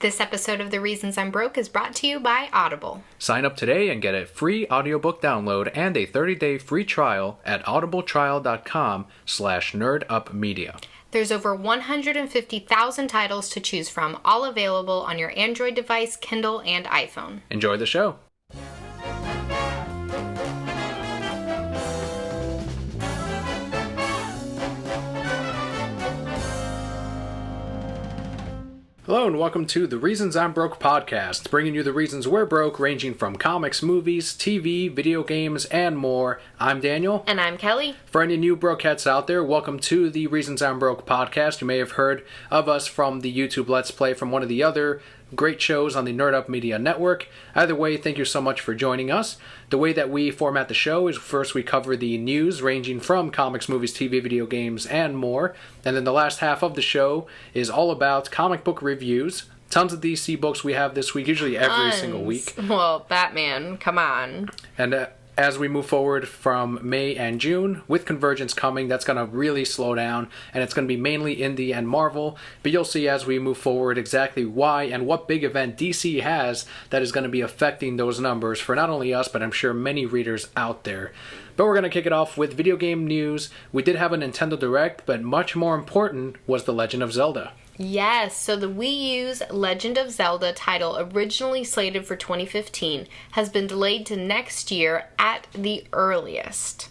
This episode of The Reasons I'm Broke is brought to you by Audible. Sign up today and get a free audiobook download and a 30-day free trial at audibletrial.com/nerdupmedia. There's over 150,000 titles to choose from, all available on your Android device, Kindle, and iPhone. Enjoy the show. Hello and welcome to The Reasons I'm Broke podcast, bringing you the reasons we're broke, ranging from comics, movies, TV, video games, and more. I'm Daniel. And I'm Kelly. For any new brokeheads out there, welcome to The Reasons I'm Broke podcast. You may have heard of us from the YouTube Let's Play from one of the other great shows on the Nerd Up Media Network. Either way, thank you so much for joining us. The way that we format the show is first we cover the news ranging from comics, movies, TV, video games, and more. And then the last half of the show is all about comic book reviews. Tons of DC books we have this week, usually every single week. Well, Batman, come on. And as we move forward from May and June, with Convergence coming, that's going to really slow down, and it's going to be mainly Indie and Marvel, but you'll see as we move forward exactly why and what big event DC has that is going to be affecting those numbers for not only us, but I'm sure many readers out there. But we're going to kick it off with video game news. We did have a Nintendo Direct, but much more important was The Legend of Zelda. Yes, so the Wii U's Legend of Zelda title, originally slated for 2015, has been delayed to next year at the earliest.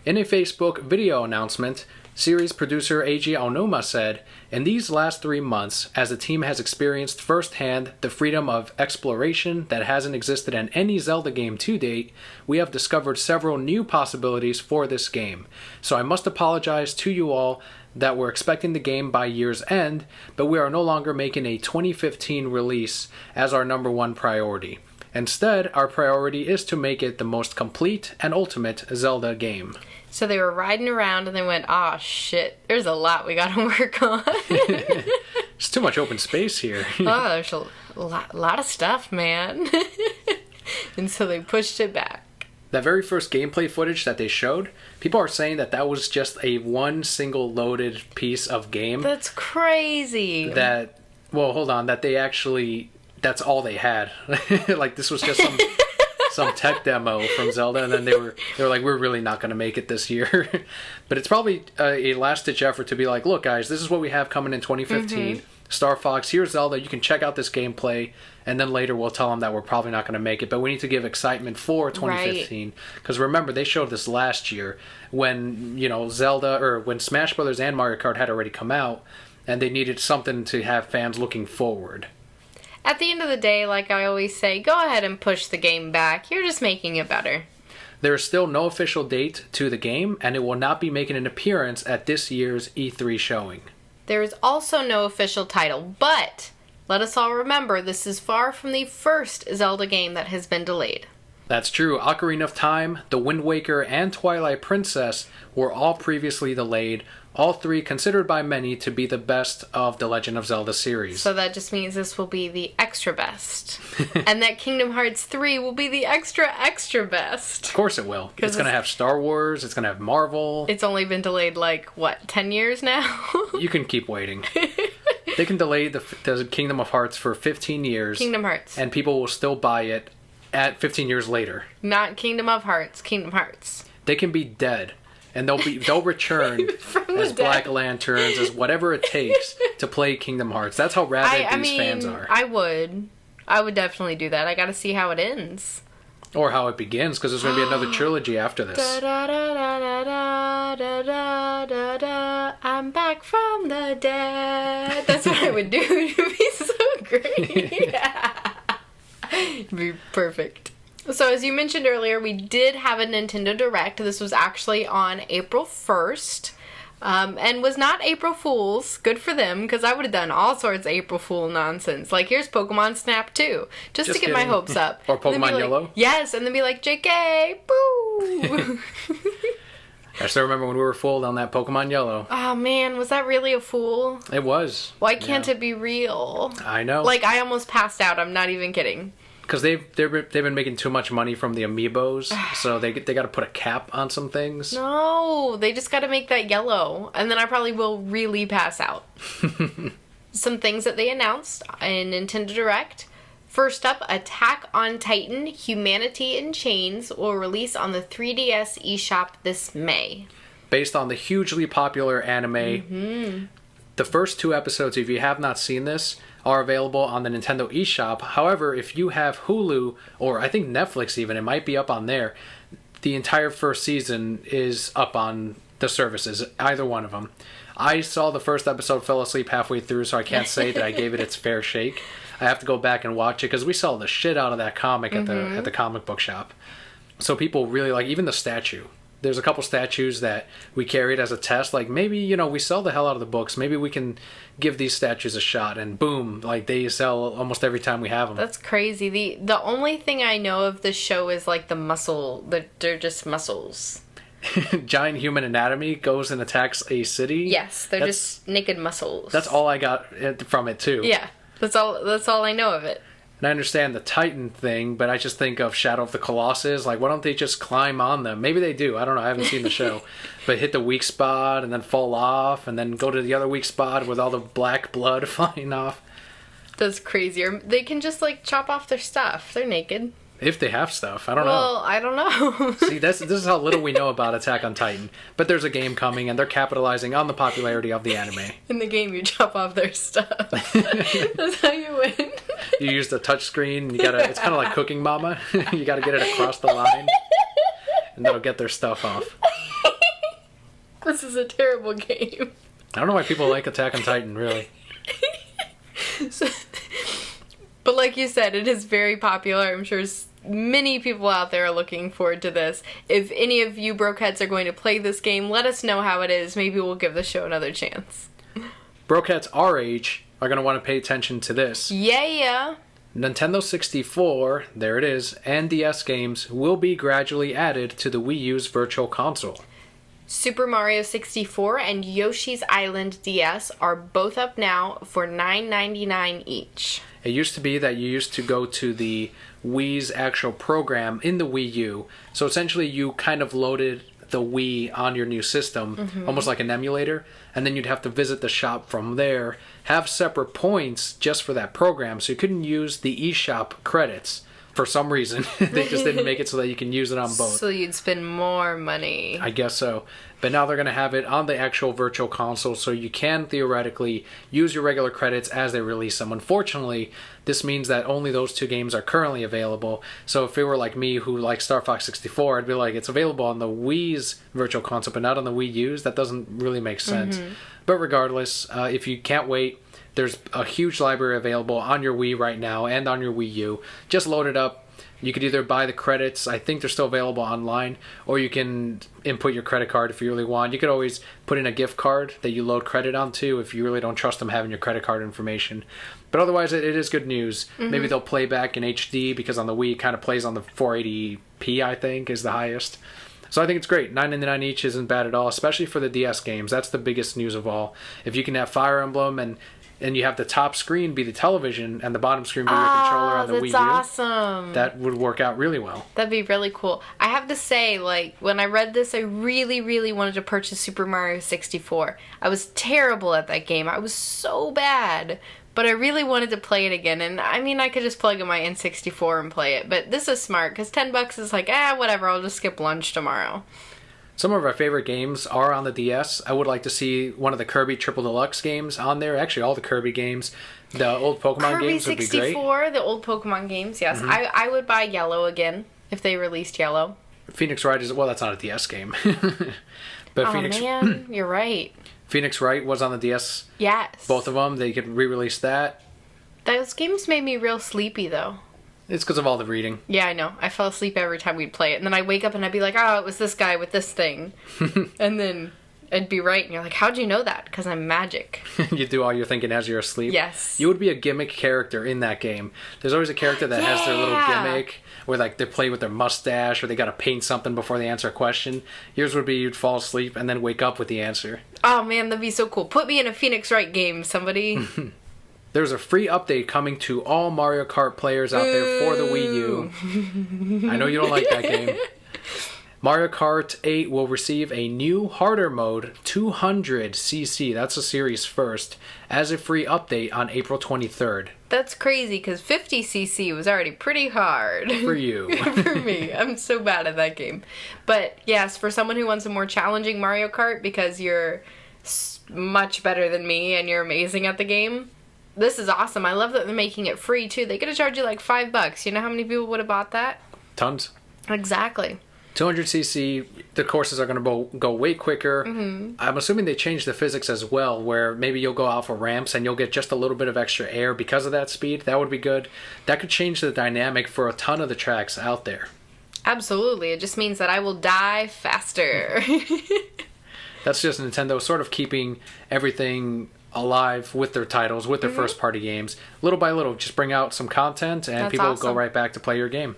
In a Facebook video announcement, series producer Eiji Aonuma said, "In these last 3 months, as the team has experienced firsthand the freedom of exploration that hasn't existed in any Zelda game to date, we have discovered several new possibilities for this game. So I must apologize to you all that we're expecting the game by year's end, but we are no longer making a 2015 release as our number one priority. Instead, our priority is to make it the most complete and ultimate Zelda game." So they were riding around and they went, "Aw, shit, there's a lot we gotta work on." There's too much open space here. Oh, there's a lot of stuff, man. And so they pushed it back. That very first gameplay footage that they showed, people are saying that that was just a one single loaded piece of game. That's crazy. That they actually, that's all they had. Like, this was just some tech demo from Zelda, and then they were like, we're really not going to make it this year. But it's probably a last-ditch effort to be like, look, guys, this is what we have coming in 2015. Star Fox, here's Zelda, you can check out this gameplay, and then later we'll tell them that we're probably not going to make it, but we need to give excitement for 2015. Because remember, they showed this last year when, Zelda, or when Smash Brothers and Mario Kart had already come out, and they needed something to have fans looking forward. At the end of the day, like I always say, go ahead and push the game back. You're just making it better. There is still no official date to the game, and it will not be making an appearance at this year's E3 showing. There is also no official title, but let us all remember this is far from the first Zelda game that has been delayed. That's true. Ocarina of Time, The Wind Waker, and Twilight Princess were all previously delayed, all three considered by many to be the best of the Legend of Zelda series. So that just means this will be the extra best. And that Kingdom Hearts 3 will be the extra best. Of course it will. It's going to have Star Wars, it's going to have Marvel. It's only been delayed 10 years now? You can keep waiting. They can delay the Kingdom of Hearts for 15 years. Kingdom Hearts. And people will still buy it at 15 years later. Not Kingdom of Hearts, Kingdom Hearts. They can be dead. And they'll return as Black Lanterns, as whatever it takes to play Kingdom Hearts. That's how rabid these fans are. I would definitely do that. I gotta see how it ends. Or how it begins, because there's going to be another trilogy after this. I'm back from the dead. That's what I would do. It would be so great. It'd be perfect. So as you mentioned earlier, we did have a Nintendo Direct. This was actually on April 1st. And was not April Fool's. Good for them, because I would have done all sorts of April Fool nonsense. Like, here's Pokemon Snap 2. Just to get my hopes up. Or Pokemon Yellow? Yes, and then be like, JK, boo! I still remember when we were fooled on that Pokemon Yellow. Oh man, was that really a fool? It was. Why can't it be real? I know. Like, I almost passed out. I'm not even kidding. Because they've been making too much money from the amiibos, so they got to put a cap on some things. No, they just got to make that yellow, and then I probably will really pass out. some things that they announced in Nintendo Direct. First up, Attack on Titan: Humanity in Chains will release on the 3DS eShop this May. Based on the hugely popular anime, the first 2 episodes, if you have not seen this, are available on the Nintendo eShop. However, if you have Hulu, or I think Netflix even, it might be up on there, the entire first season is up on the services, either one of them. I saw the first episode, fell asleep halfway through, so I can't say that I gave it its fair shake. I have to go back and watch it because we sell the shit out of that comic at the comic book shop. So people really like, even the statue. There's a couple statues that we carried as a test. Like, maybe, we sell the hell out of the books. Maybe we can give these statues a shot. And boom, like, they sell almost every time we have them. That's crazy. The only thing I know of this show is, like, the muscle. They're just muscles. Giant human anatomy goes and attacks a city. Yes, they're just naked muscles. That's all I got from it, too. Yeah, that's all I know of it. And I understand the Titan thing, but I just think of Shadow of the Colossus. Like, why don't they just climb on them? Maybe they do. I don't know. I haven't seen the show. But hit the weak spot and then fall off and then go to the other weak spot with all the black blood flying off. That's crazy. Or they can just, like, chop off their stuff. They're naked. If they have stuff. I don't know. Well, I don't know. See, this is how little we know about Attack on Titan. But there's a game coming, and they're capitalizing on the popularity of the anime. In the game, you chop off their stuff. That's how you win. You use the touch screen. It's kind of like Cooking Mama. You gotta get it across the line. And that'll get their stuff off. This is a terrible game. I don't know why people like Attack on Titan, really. But like you said, it is very popular. I'm sure many people out there are looking forward to this. If any of you Brokeheads are going to play this game, let us know how it is. Maybe we'll give the show another chance. Brokeheads our age are going to want to pay attention to this. Yeah. Nintendo 64, there it is, and DS games will be gradually added to the Wii U's Virtual Console. Super Mario 64 and Yoshi's Island DS are both up now for $9.99 each. It used to be that you used to go to the Wii's actual program in the Wii U. So essentially you kind of loaded the Wii on your new system, almost like an emulator, and then you'd have to visit the shop from there, have separate points just for that program, so you couldn't use the eShop credits. For some reason, they just didn't make it so that you can use it on both. So you'd spend more money. I guess so. But now they're going to have it on the actual Virtual Console, so you can theoretically use your regular credits as they release them. Unfortunately, this means that only those 2 games are currently available. So if it were like me who likes Star Fox 64, I'd be like, it's available on the Wii's Virtual Console, but not on the Wii U's. That doesn't really make sense. But regardless, if you can't wait, there's a huge library available on your Wii right now and on your Wii U. Just load it up. You could either buy the credits, I think they're still available online, or you can input your credit card if you really want. You could always put in a gift card that you load credit onto if you really don't trust them having your credit card information. But otherwise, it is good news. Maybe they'll play back in HD because on the Wii it kind of plays on the 480p, I think, is the highest. So I think it's great. $9.99 each isn't bad at all, especially for the DS games. That's the biggest news of all. If you can have Fire Emblem and you have the top screen be the television and the bottom screen be your controller on the Wii U. That's awesome. That would work out really well. That'd be really cool. I have to say, like, when I read this, I really, really wanted to purchase Super Mario 64. I was terrible at that game. I was so bad. But I really wanted to play it again. And, I mean, I could just plug in my N64 and play it. But this is smart, because $10 is like, whatever, I'll just skip lunch tomorrow. Some of our favorite games are on the DS. I would like to see one of the Kirby Triple Deluxe games on there. Actually, all the Kirby games. The old Pokemon games would be great. Kirby 64, the old Pokemon games, yes. I would buy Yellow again, if they released Yellow. Phoenix Wright is... Well, that's not a DS game. But man, you're right. Phoenix Wright was on the DS. Yes. Both of them. They could re-release that. Those games made me real sleepy, though. It's because of all the reading. Yeah, I know. I fell asleep every time we'd play it. And then I'd wake up and I'd be like, it was this guy with this thing. And then I'd be right. And you're like, how'd you know that? Because I'm magic. You do all your thinking as you're asleep? Yes. You would be a gimmick character in that game. There's always a character that has their little gimmick where like they play with their mustache or they got to paint something before they answer a question. Yours would be you'd fall asleep and then wake up with the answer. Oh, man, that'd be so cool. Put me in a Phoenix Wright game, somebody. There's a free update coming to all Mario Kart players out there for the Wii U. I know you don't like that game. Mario Kart 8 will receive a new harder mode, 200cc, that's a series first, as a free update on April 23rd. That's crazy, because 50cc was already pretty hard. For you. For me. I'm so bad at that game. But yes, for someone who wants a more challenging Mario Kart, because you're much better than me and you're amazing at the game, this is awesome. I love that they're making it free, too. They could have charged you like $5. You know how many people would have bought that? Tons. Exactly. 200cc, the courses are going to go way quicker. I'm assuming they changed the physics as well, where maybe you'll go out for ramps and you'll get just a little bit of extra air because of that speed. That would be good. That could change the dynamic for a ton of the tracks out there. Absolutely. It just means that I will die faster. That's just Nintendo sort of keeping everything alive with their titles, with their first-party games. Little by little, just bring out some content and people will go right back to play your game.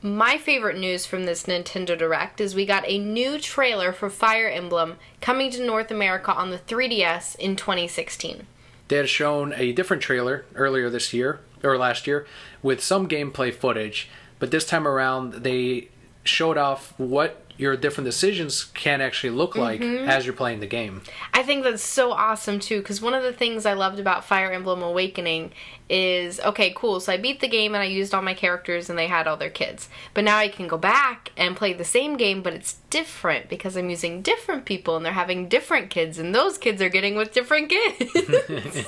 My favorite news from this Nintendo Direct is we got a new trailer for Fire Emblem coming to North America on the 3DS in 2016. They had shown a different trailer earlier this year, or last year, with some gameplay footage, but this time around they showed off what your different decisions can actually look like as you're playing the game. I think that's so awesome too, because one of the things I loved about Fire Emblem Awakening is, okay, cool, so I beat the game and I used all my characters and they had all their kids. But now I can go back and play the same game, but it's different because I'm using different people and they're having different kids and those kids are getting with different kids.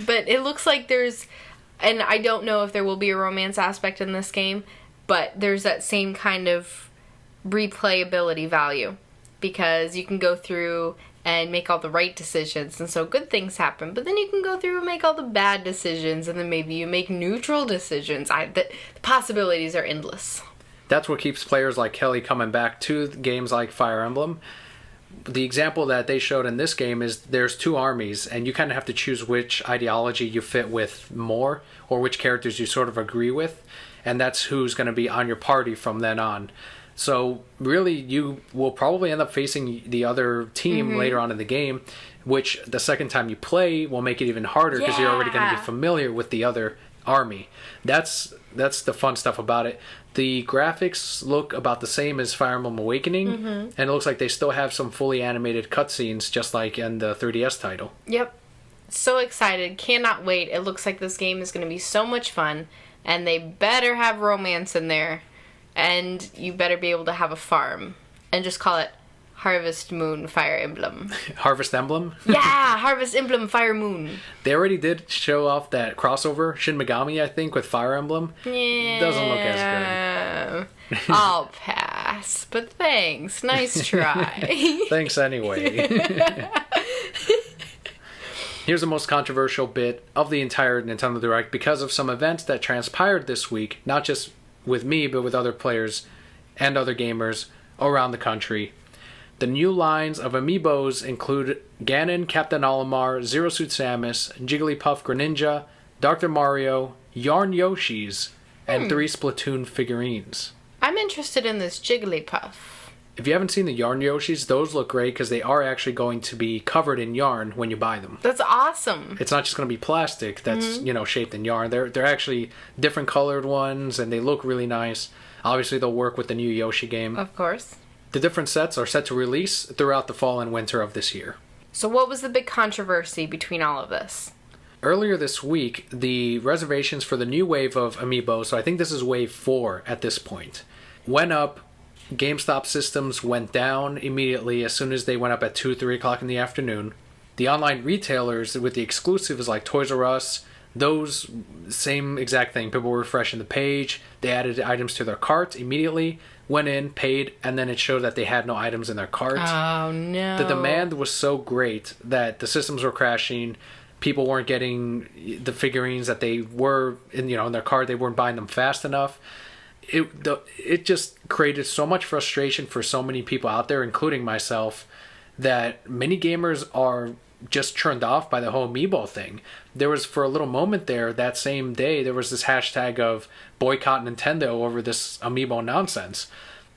But it looks like there's, and I don't know if there will be a romance aspect in this game, but there's that same kind of replayability value because you can go through and make all the right decisions and so good things happen, but then you can go through and make all the bad decisions and then maybe you make neutral decisions. The possibilities are endless. That's what keeps players like Kelli coming back to games like Fire Emblem. The example that they showed in this game is there's two armies and you kind of have to choose which ideology you fit with more or which characters you sort of agree with, and that's who's going to be on your party from then on. So really, you will probably end up facing the other team later on in the game, which the second time you play will make it even harder because you're already going to be familiar with the other army. That's the fun stuff about it. The graphics look about the same as Fire Emblem Awakening, and it looks like they still have some fully animated cutscenes, just like in the 3DS title. Yep. So excited. Cannot wait. It looks like this game is going to be so much fun, and they better have romance in there. And you better be able to have a farm. And just call it Harvest Moon Fire Emblem. Harvest Emblem? Yeah, Harvest Emblem Fire Moon. They already did show off that crossover, Shin Megami, I think, with Fire Emblem. Yeah. Doesn't look as good. I'll pass. But thanks. Nice try. Thanks anyway. Here's the most controversial bit of the entire Nintendo Direct because of some events that transpired this week, not just with me, but with other players and other gamers around the country. The new lines of amiibos include Ganon, Captain Olimar, Zero Suit Samus, Jigglypuff Greninja, Dr. Mario, Yarn Yoshis, and 3 Splatoon figurines. I'm interested in this Jigglypuff. If you haven't seen the Yarn Yoshis, those look great because they are actually going to be covered in yarn when you buy them. That's awesome. It's not just going to be plastic that's, shaped in yarn. They're actually different colored ones and they look really nice. Obviously, they'll work with the new Yoshi game. Of course. The different sets are set to release throughout the fall and winter of this year. So what was the big controversy between all of this? Earlier this week, the reservations for the new wave of amiibo, so I think this is wave 4 at this point, went up. GameStop systems went down immediately as soon as they went up at 2, 3 o'clock in the afternoon. The online retailers with the exclusives like Toys R Us, those same exact thing. People were refreshing the page. They added items to their cart immediately, went in, paid, and then it showed that they had no items in their cart. Oh, no. The demand was so great that the systems were crashing. People weren't getting the figurines that they were in their cart. They weren't buying them fast enough. It just created so much frustration for so many people out there, including myself, that many gamers are just turned off by the whole amiibo thing. There was, for a little moment there, that same day, there was this hashtag of boycott Nintendo over this amiibo nonsense.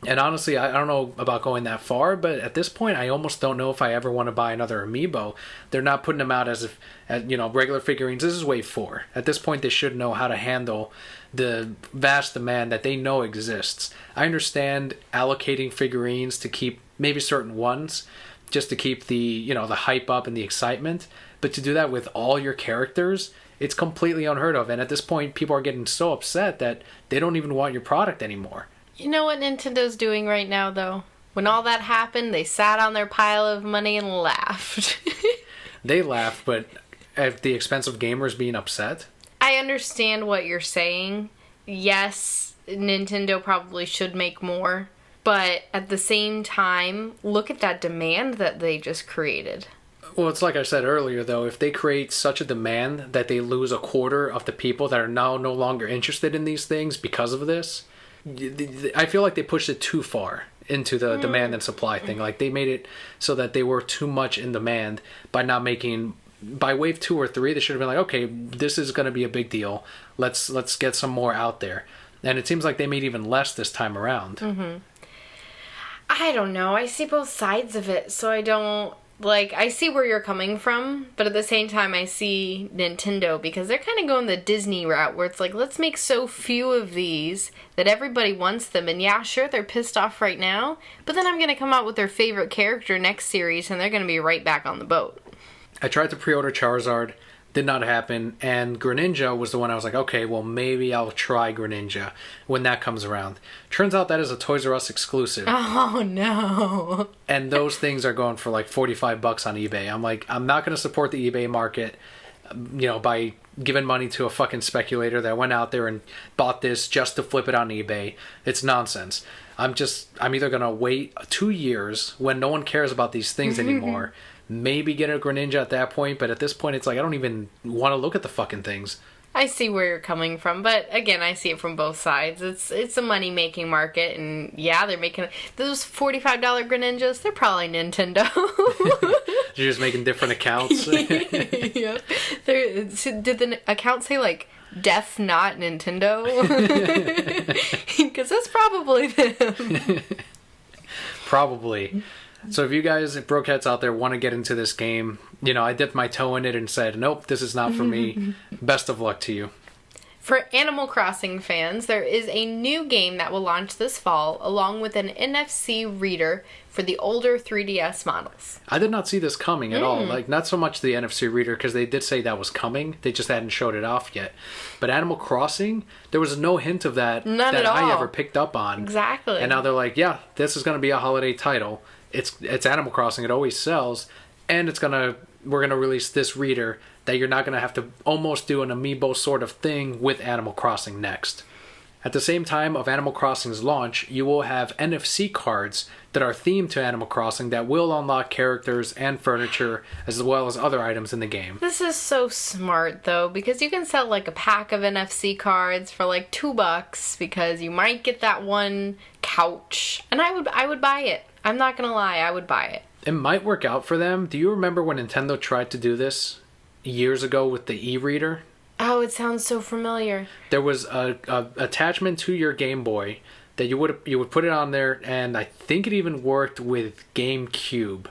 And honestly, I don't know about going that far, but at this point, I almost don't know if I ever want to buy another amiibo. They're not putting them out as if, regular figurines. This is wave 4. At this point, they should know how to handle the vast demand that they know exists. I understand allocating figurines to keep maybe certain ones, just to keep the hype up and the excitement. But to do that with all your characters, it's completely unheard of. And at this point, people are getting so upset that they don't even want your product anymore. You know what Nintendo's doing right now, though? When all that happened, they sat on their pile of money and laughed. They laughed, but at the expense of gamers being upset? I understand what you're saying. Yes, Nintendo probably should make more. But at the same time, look at that demand that they just created. Well, it's like I said earlier, though. If they create such a demand that they lose a quarter of the people that are now no longer interested in these things because of this, I feel like they pushed it too far into the demand and supply thing. Like, they made it so that they were too much in demand by not making... By wave 2 or 3, they should have been like, okay, this is going to be a big deal. Let's get some more out there. And it seems like they made even less this time around. Mm-hmm. I don't know. I see both sides of it, so I don't... I see where you're coming from, but at the same time, I see Nintendo, because they're kind of going the Disney route, where it's like, let's make so few of these that everybody wants them, and yeah, sure, they're pissed off right now, but then I'm going to come out with their favorite character next series, and they're going to be right back on the boat. I tried to pre-order Charizard, did not happen, and Greninja was the one I was like, okay, well, maybe I'll try Greninja when that comes around. Turns out that is a Toys R Us exclusive. Oh, no. And those things are going for like $45 on eBay. I'm like, I'm not going to support the eBay market, by giving money to a fucking speculator that went out there and bought this just to flip it on eBay. It's nonsense. I'm either going to wait 2 years when no one cares about these things anymore, maybe get a Greninja at that point, but at this point it's like I don't even want to look at the fucking things. I see where you're coming from, but again, I see it from both sides. It's a money-making market, and yeah, they're making... Those $45 Greninjas, they're probably Nintendo. You're just making different accounts. Yeah. Did the account say, Death Not Nintendo? Because that's probably them. Probably. So if you guys, Brokeheads out there, want to get into this game, I dipped my toe in it and said, nope, this is not for me. Best of luck to you. For Animal Crossing fans, there is a new game that will launch this fall, along with an NFC reader for the older 3DS models. I did not see this coming at all. Not so much the NFC reader, because they did say that was coming. They just hadn't showed it off yet. But Animal Crossing, there was no hint of that None that at all. I ever picked up on. Exactly. And now they're like, yeah, this is going to be a holiday title. It's Animal Crossing. It always sells. And we're going to release this reader that you're not going to have to almost do an amiibo sort of thing with Animal Crossing next. At the same time of Animal Crossing's launch, you will have NFC cards that are themed to Animal Crossing that will unlock characters and furniture as well as other items in the game. This is so smart, though, because you can sell a pack of NFC cards for $2 because you might get that one couch. And I would buy it. I'm not going to lie, I would buy it. It might work out for them. Do you remember when Nintendo tried to do this years ago with the e-reader? Oh, it sounds so familiar. There was a attachment to your Game Boy that you would put it on there, and I think it even worked with GameCube.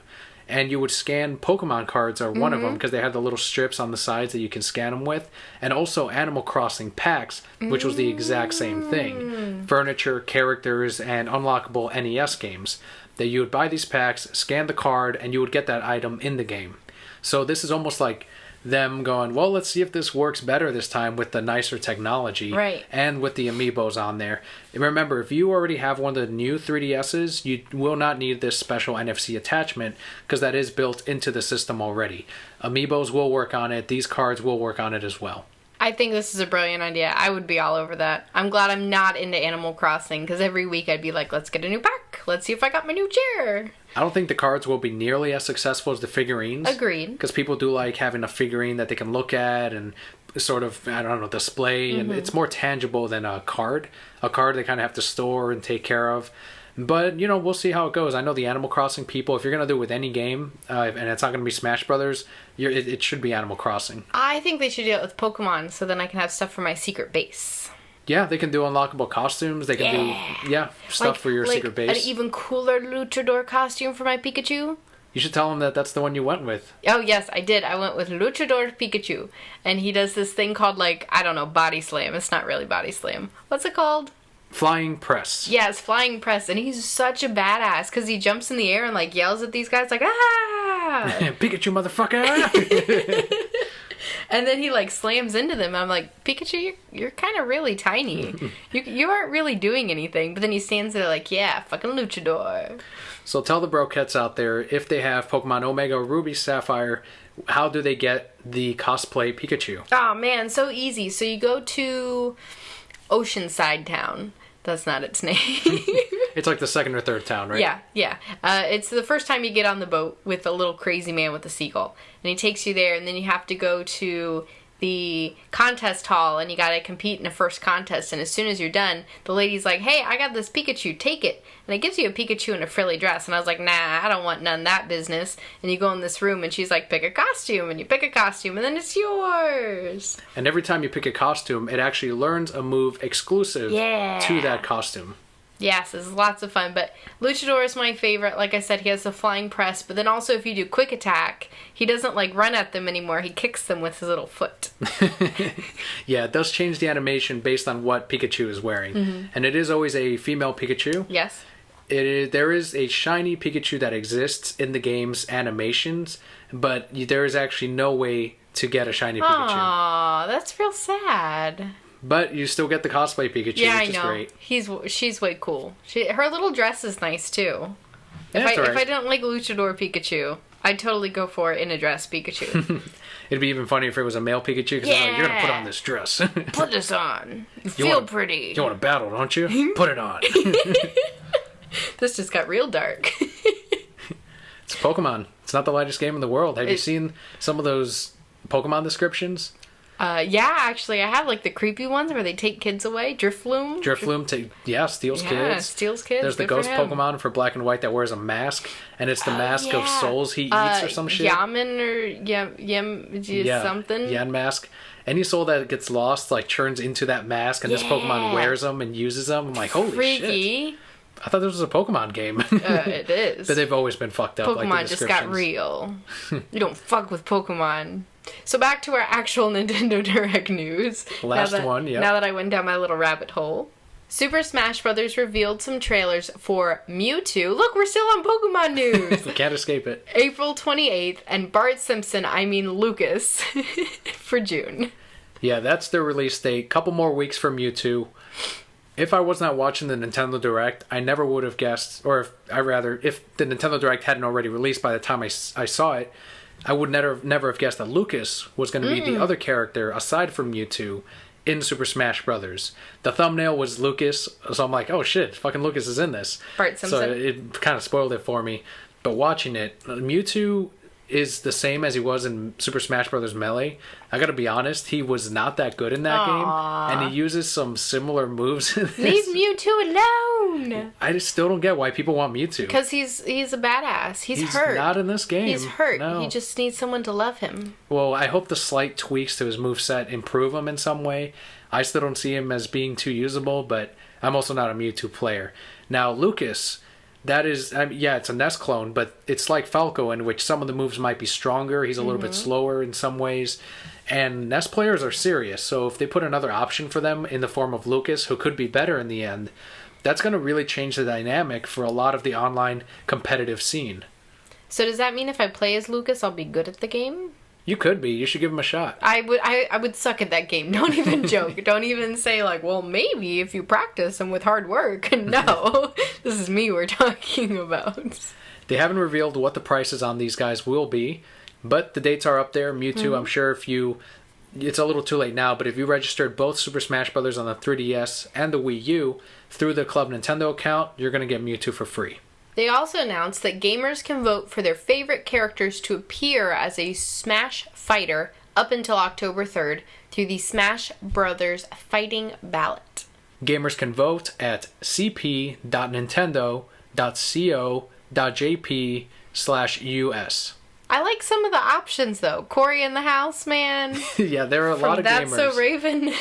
And you would scan Pokemon cards are one of them, because they had the little strips on the sides that you can scan them with. And also Animal Crossing packs, which was the exact same thing. Furniture, characters, and unlockable NES games. That you would buy these packs, scan the card, and you would get that item in the game. So this is almost like them going, well, let's see if this works better this time with the nicer technology. Right. And with the amiibos on there. And remember, if you already have one of the new 3DSs, you will not need this special NFC attachment, because that is built into the system already. Amiibos will work on it. These cards will work on it as well. I think this is a brilliant idea. I would be all over that. I'm glad I'm not into Animal Crossing, because every week I'd be like, let's get a new pack. Let's see if I got my new chair. I don't think the cards will be nearly as successful as the figurines. Agreed. Because people do like having a figurine that they can look at and sort of, display. And it's more tangible than a card. A card they kind of have to store and take care of. But, we'll see how it goes. I know the Animal Crossing people, if you're going to do it with any game, and it's not going to be Smash Brothers, it should be Animal Crossing. I think they should do it with Pokemon, so then I can have stuff for my secret base. Yeah, they can do unlockable costumes. They can do stuff for your secret base. An even cooler luchador costume for my Pikachu. You should tell him that that's the one you went with. Oh, yes, I did. I went with Luchador Pikachu. And he does this thing called, like, I don't know, Body Slam. It's not really Body Slam. What's it called? Flying Press. Yeah, it's Flying Press. And he's such a badass because he jumps in the air and, like, yells at these guys, like, ah! Pikachu, motherfucker! And then he, like, slams into them. I'm like, Pikachu, you're kind of really tiny. You aren't really doing anything. But then he stands there like, yeah, fucking Luchador. So tell the brokettes out there, if they have Pokemon Omega, Ruby, Sapphire, how do they get the cosplay Pikachu? Oh, man, so easy. So you go to Oceanside Town. That's not its name. It's like the second or third town, right? Yeah. It's the first time you get on the boat with a little crazy man with a seagull. And he takes you there, and then you have to go to the contest hall, and you gotta compete in a first contest. And as soon as you're done, the lady's like, hey, I got this Pikachu, take it. And it gives you a Pikachu in a frilly dress. And I was like, nah, I don't want none of that business. And you go in this room, and she's like, pick a costume. And you pick a costume, and then it's yours. And every time you pick a costume, it actually learns a move exclusive to that costume. Yes, it's lots of fun, but Luchador is my favorite. Like I said, he has the flying press, but then also if you do quick attack, he doesn't like run at them anymore. He kicks them with his little foot. Yeah, it does change the animation based on what Pikachu is wearing. Mm-hmm. And it is always a female Pikachu. Yes. There is a shiny Pikachu that exists in the game's animations, but there is actually no way to get a shiny Pikachu. Aw, that's real sad. But you still get the cosplay Pikachu, which is great. She's way cool. Her little dress is nice too. Yeah, if I didn't like Luchador Pikachu, I'd totally go for in a dress Pikachu. It'd be even funny if it was a male Pikachu, because like, you're gonna put on this dress. Put this on. You feel pretty. You want to battle, don't you? Put it on. This just got real dark. It's Pokemon. It's not the lightest game in the world. Have you seen some of those Pokemon descriptions? Yeah, actually, I have like the creepy ones where they take kids away. Drifloon. Steals kids. Yeah, steals kids. There's the ghost Pokemon for Black and White that wears a mask, and it's the mask of souls he eats or some shit. Yaman or something. Yan mask. Any soul that gets lost like turns into that mask, and this Pokemon wears them and uses them. I'm like, holy shit. I thought this was a Pokemon game. It is. But they've always been fucked up. Pokemon like just got real. You don't fuck with Pokemon. So back to our actual Nintendo Direct news. Now that I went down my little rabbit hole. Super Smash Bros. Revealed some trailers for Mewtwo. Look, we're still on Pokemon news. We can't escape it. April 28th, and Bart Simpson, Lucas, for June. Yeah, that's their release date. Couple more weeks for Mewtwo. If I was not watching the Nintendo Direct, I never would have guessed, or if the Nintendo Direct hadn't already released by the time I saw it, I would never have guessed that Lucas was going to be the other character aside from Mewtwo in Super Smash Brothers. The thumbnail was Lucas, so I'm like, oh shit, fucking Lucas is in this. Bart Simpson. So it kind of spoiled it for me. But watching it, Mewtwo is the same as he was in Super Smash Bros. Melee. I gotta be honest, he was not that good in that game, and he uses some similar moves in this. Leave Mewtwo alone! I just still don't get why people want Mewtwo. Because he's a badass. He's hurt. He's not in this game. He's hurt. No. He just needs someone to love him. Well, I hope the slight tweaks to his moveset improve him in some way. I still don't see him as being too usable, but I'm also not a Mewtwo player. Now, Lucas... That is, it's a NES clone, but it's like Falco, in which some of the moves might be stronger. He's a little bit slower in some ways. And NES players are serious, so if they put another option for them in the form of Lucas, who could be better in the end, that's going to really change the dynamic for a lot of the online competitive scene. So does that mean if I play as Lucas, I'll be good at the game? You could be. You should give him a shot. I would suck at that game. Don't even joke. Don't even say like, well, maybe if you practice and with hard work. No, this is me we're talking about. They haven't revealed what the prices on these guys will be, but the dates are up there. Mewtwo, I'm sure it's a little too late now, but if you registered both Super Smash Bros. On the 3DS and the Wii U through the Club Nintendo account, you're going to get Mewtwo for free. They also announced that gamers can vote for their favorite characters to appear as a Smash fighter up until October 3rd through the Smash Brothers Fighting Ballot. Gamers can vote at cp.nintendo.co.jp/US. I like some of the options, though. Corey in the house, man. Yeah, there are a lot of That's gamers. So Raven.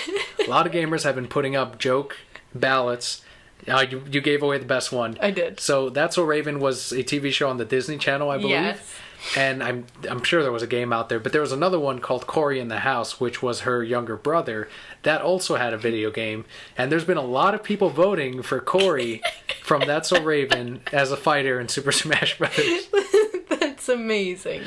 A lot of gamers have been putting up joke ballots. You gave away the best one. I did. So That's So Raven was a TV show on the Disney Channel, I believe. Yes. And I'm sure there was a game out there, but there was another one called Corey in the House, which was her younger brother, that also had a video game. And there's been a lot of people voting for Corey from That's So Raven as a fighter in Super Smash Brothers. That's amazing.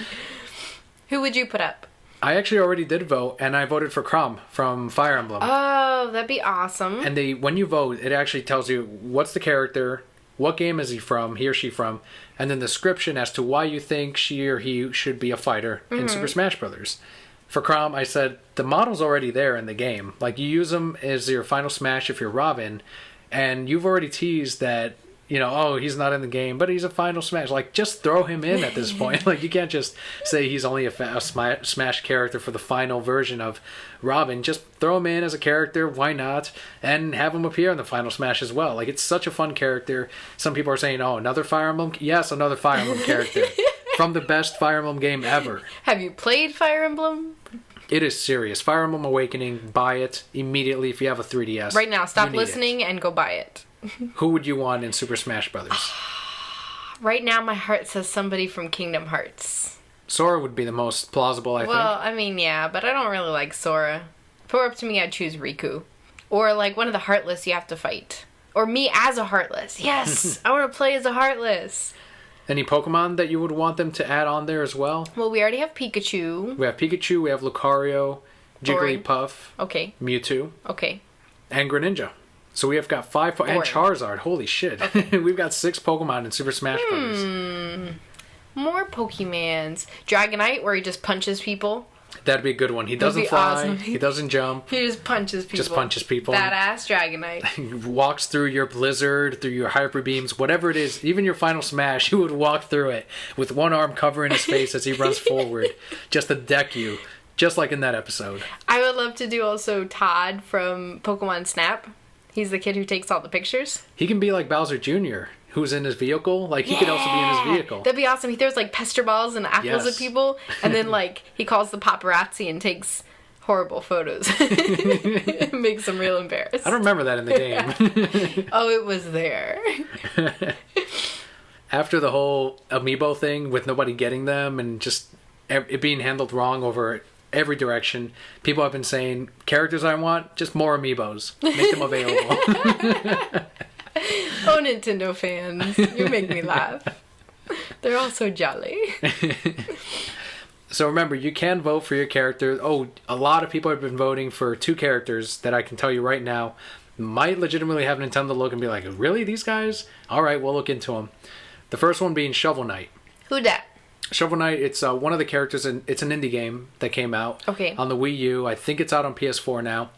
Who would you put up? I actually already did vote, and I voted for Chrom from Fire Emblem. Oh, that'd be awesome. And when you vote, it actually tells you what's the character, what game is he or she from, and then the description as to why you think she or he should be a fighter in Super Smash Brothers. For Chrom, I said, the model's already there in the game. Like, you use him as your final smash if you're Robin, and you've already teased that, oh, he's not in the game, but he's a final smash. Like, just throw him in at this point. Like, you can't just say he's only a smash character for the final version of Robin. Just throw him in as a character, why not? And have him appear in the final smash as well. Like, it's such a fun character. Some people are saying, oh, another Fire Emblem? Yes, another Fire Emblem character. From the best Fire Emblem game ever. Have you played Fire Emblem? It is serious. Fire Emblem Awakening, buy it immediately if you have a 3DS. Right now, stop listening and go buy it. Who would you want in Super Smash Brothers? Right now, my heart says somebody from Kingdom Hearts. Sora would be the most plausible, I think. Well, I mean, yeah, but I don't really like Sora. If it were up to me, I'd choose Riku. Or, like, one of the Heartless you have to fight. Or me as a Heartless. Yes! I want to play as a Heartless. Any Pokemon that you would want them to add on there as well? Well, we already have Pikachu. We have Pikachu, we have Lucario, Jigglypuff, okay, Mewtwo, okay, and Greninja. So we have got 5 and Charizard. Holy shit. Okay. We've got 6 Pokemon in Super Smash Bros. More Pokemans. Dragonite, where he just punches people. That'd be a good one. He doesn't fly. Awesome. He doesn't jump. He just punches people. Badass Dragonite. He walks through your Blizzard, through your Hyper Beams, whatever it is. Even your Final Smash, he would walk through it with one arm covering his face as he runs forward, just to deck you, just like in that episode. I would love to do also Todd from Pokemon Snap. He's the kid who takes all the pictures. He can be like Bowser Jr., who's in his vehicle. Like, he could also be in his vehicle. That'd be awesome. He throws, like, pester balls and apples at people. And then, like, he calls the paparazzi and takes horrible photos. Makes them real embarrassed. I don't remember that in the game. Oh, it was there. After the whole amiibo thing with nobody getting them and just it being handled wrong over every direction, people have been saying, characters I want, just more amiibos. Make them available. Oh, Nintendo fans, you make me laugh. They're all so jolly. So remember, you can vote for your character. Oh, a lot of people have been voting for 2 characters that I can tell you right now might legitimately have Nintendo look and be like, really, these guys? All right, we'll look into them. The first one being Shovel Knight. Who dat? Shovel Knight, it's one of the characters, it's an indie game that came out on the Wii U. I think it's out on PS4 now.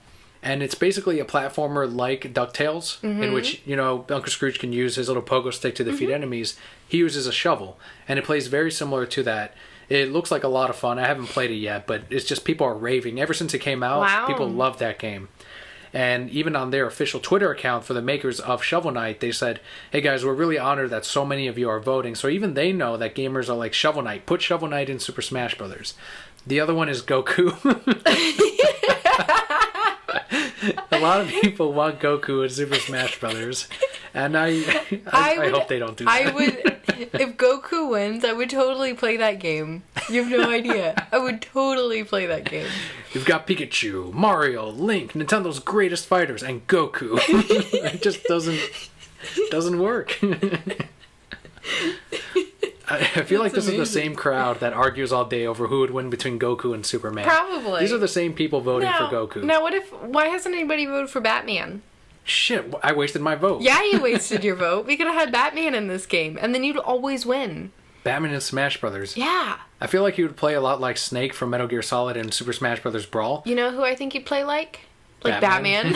And it's basically a platformer like DuckTales, in which, Uncle Scrooge can use his little pogo stick to defeat enemies. He uses a shovel, and it plays very similar to that. It looks like a lot of fun. I haven't played it yet, but it's just people are raving. Ever since it came out, people love that game. And even on their official Twitter account for the makers of Shovel Knight, they said, hey guys, we're really honored that so many of you are voting. So even they know that gamers are like, Shovel Knight, put Shovel Knight in Super Smash Brothers. The other one is Goku. A lot of people want Goku in Super Smash Brothers, and I hope they don't do that. If Goku wins, I would totally play that game. You have no idea. I would totally play that game. You've got Pikachu, Mario, Link, Nintendo's greatest fighters, and Goku. It just doesn't work. I feel like this is the same crowd that argues all day over who would win between Goku and Superman. Probably. These are the same people voting for Goku. Now, why hasn't anybody voted for Batman? Shit, I wasted my vote. Yeah, you wasted your vote. We could have had Batman in this game, and then you'd always win. Batman in Smash Brothers. Yeah. I feel like he would play a lot like Snake from Metal Gear Solid and Super Smash Brothers Brawl. You know who I think he'd play like? Like Batman.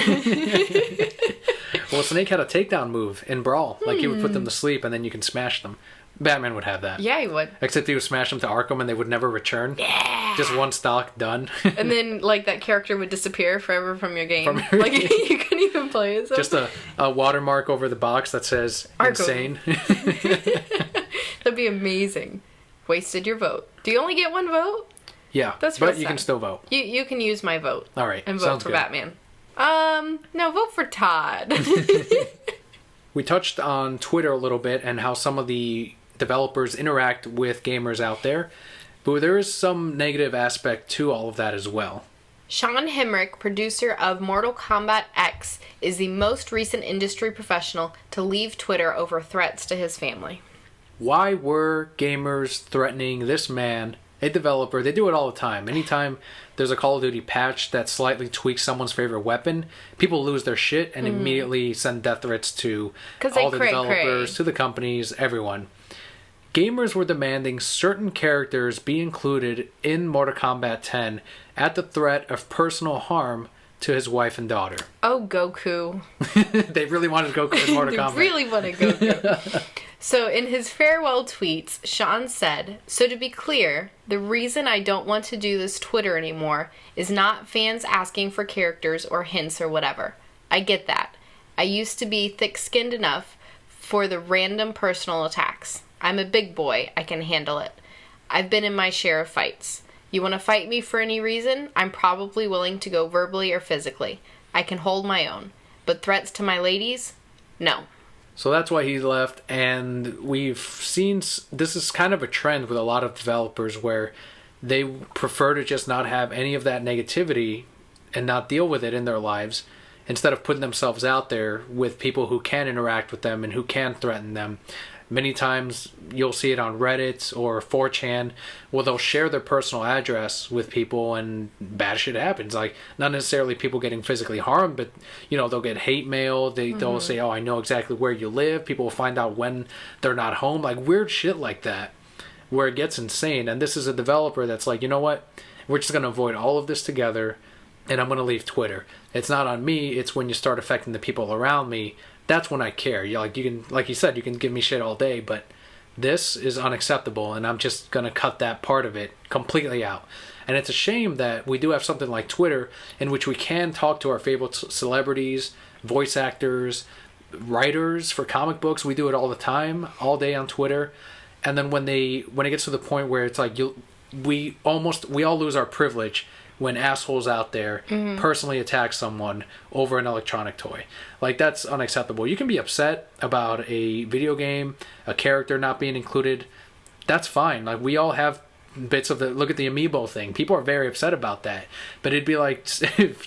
Well, Snake had a takedown move in Brawl. Like, he would put them to sleep, and then you can smash them. Batman would have that. Yeah, he would. Except he would smash them to Arkham and they would never return. Yeah. Just one stock, done. And then, like, that character would disappear forever from your game. Like, you couldn't even play it. So. Just a watermark over the box that says Arkham. insane. That'd be amazing. wasted your vote. Do you only get one vote? Yeah, That's but real you sad. can still vote. You can use my vote. All right, And vote sounds for good. Batman. No, vote for Todd. We touched on Twitter a little bit and how some of the developers interact with gamers out there, but there is some negative aspect to all of that as well. Sean Hemrick, producer of Mortal Kombat X, is the most recent industry professional to leave Twitter over threats to his family. Why were gamers threatening this man, a developer? They do it all the time. Anytime there's a Call of Duty patch that slightly tweaks someone's favorite weapon, people lose their shit and immediately send death threats to all the developers, to the companies, everyone. Gamers were demanding certain characters be included in Mortal Kombat 10 at the threat of personal harm to his wife and daughter. Oh, Goku. They really wanted Goku in Mortal Kombat. They really wanted Goku. So in his farewell tweets, Sean said, "So to be clear, the reason I don't want to do this Twitter anymore is not fans asking for characters or hints or whatever. I get that. I used to be thick-skinned enough for the random personal attacks. I'm a big boy. I can handle it. I've been in my share of fights. You want to fight me for any reason? I'm probably willing to go verbally or physically. I can hold my own. But threats to my ladies? No." So that's why he left, and we've seen this is kind of a trend with a lot of developers where they prefer to just not have any of that negativity and not deal with it in their lives instead of putting themselves out there with people who can interact with them and who can threaten them. Many times you'll see it on Reddit or 4chan where they'll share their personal address with people and bad shit happens. Like, not necessarily people getting physically harmed, but, you know, they'll get hate mail. They'll say, "Oh, I know exactly where you live." People will find out when they're not home. Like, weird shit like that where it gets insane. And this is a developer that's like, you know what? We're just going to avoid all of this together and I'm going to leave Twitter. It's not on me. It's when you start affecting the people around me. That's when I care. You can, like you said, you can give me shit all day, but this is unacceptable, and I'm just gonna cut that part of it completely out. And it's a shame that we do have something like Twitter, in which we can talk to our favorite celebrities, voice actors, writers for comic books. We do it all the time, all day on Twitter. And then when it gets to the point where it's like we all lose our privilege when assholes out there personally attack someone over an electronic toy. Like, that's unacceptable. You can be upset about a video game, a character not being included. That's fine. Like, we all have bits of look at the amiibo thing. People are very upset about that. But it'd be like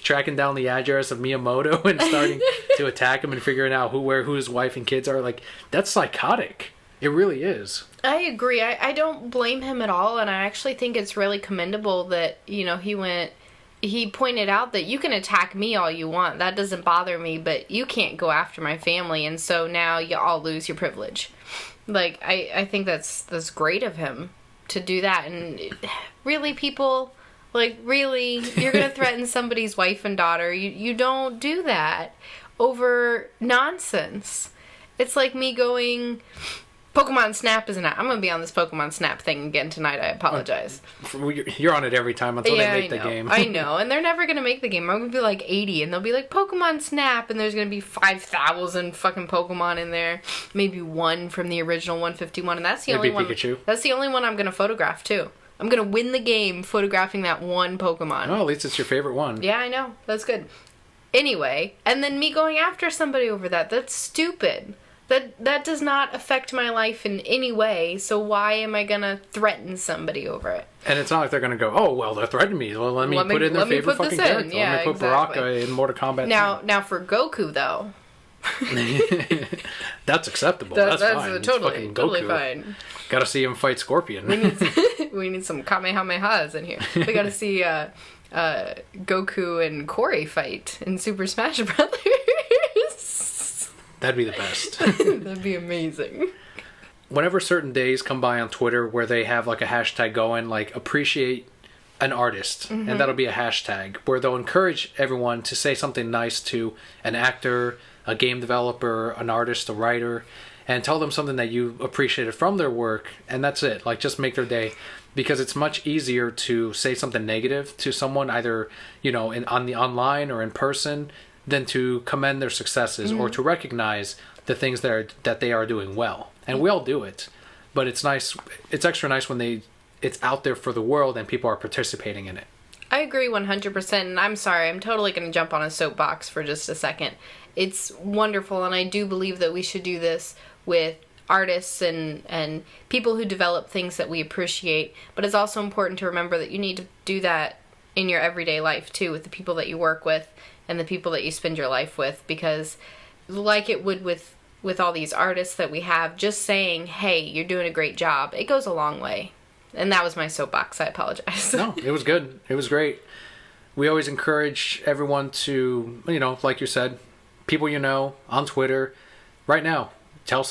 tracking down the address of Miyamoto and starting to attack him and figuring out who his wife and kids are. Like, that's psychotic. It really is. I agree. I don't blame him at all, and I actually think it's really commendable that, you know, he pointed out that you can attack me all you want. That doesn't bother me, but you can't go after my family, and so now you all lose your privilege. Like, I think that's great of him to do that. And really, people, like, really, you're going to threaten somebody's wife and daughter. You don't do that over nonsense. It's like me going, Pokemon Snap isn't out. I'm going to be on this Pokemon Snap thing again tonight. I apologize. You're on it every time until they make the game. I know. And they're never going to make the game. I'm going to be like 80 and they'll be like, Pokemon Snap, and there's going to be 5,000 fucking Pokemon in there. Maybe one from the original 151, and that's the only one. Pikachu. That's the only one I'm going to photograph too. I'm going to win the game photographing that one Pokemon. Oh, at least it's your favorite one. Yeah, I know. That's good. Anyway, and then me going after somebody over that's stupid. That does not affect my life in any way, so why am I gonna threaten somebody over it? And it's not like they're gonna go, "Oh, well, they're threatening me. Well, let me put in their favorite fucking character. Yeah, let me put Baraka in Mortal Kombat." Now for Goku though, that's acceptable. That's fine. Totally fine. Gotta see him fight Scorpion. We need some Kamehamehas in here. We gotta see Goku and Corey fight in Super Smash Brothers. That'd be the best. That'd be amazing. Whenever certain days come by on Twitter where they have like a hashtag going, like appreciate an artist, and that'll be a hashtag where they'll encourage everyone to say something nice to an actor, a game developer, an artist, a writer, and tell them something that you appreciated from their work, and that's it. Like, just make their day. Because it's much easier to say something negative to someone, either, you know, on the online or in person, than to commend their successes or to recognize the things that they are doing well. And we all do it. but it's nice. It's extra nice when it's out there for the world and people are participating in it. I agree 100%, and I'm sorry, I'm totally going to jump on a soapbox for just a second. It's wonderful, and I do believe that we should do this with artists and people who develop things that we appreciate, but it's also important to remember that you need to do that in your everyday life, too, with the people that you work with and the people that you spend your life with, because like it would with all these artists that we have, just saying, hey, you're doing a great job, it goes a long way. And that was my soapbox. I apologize. No, it was good. It was great. We always encourage everyone to, like you said, people on Twitter, right now, tell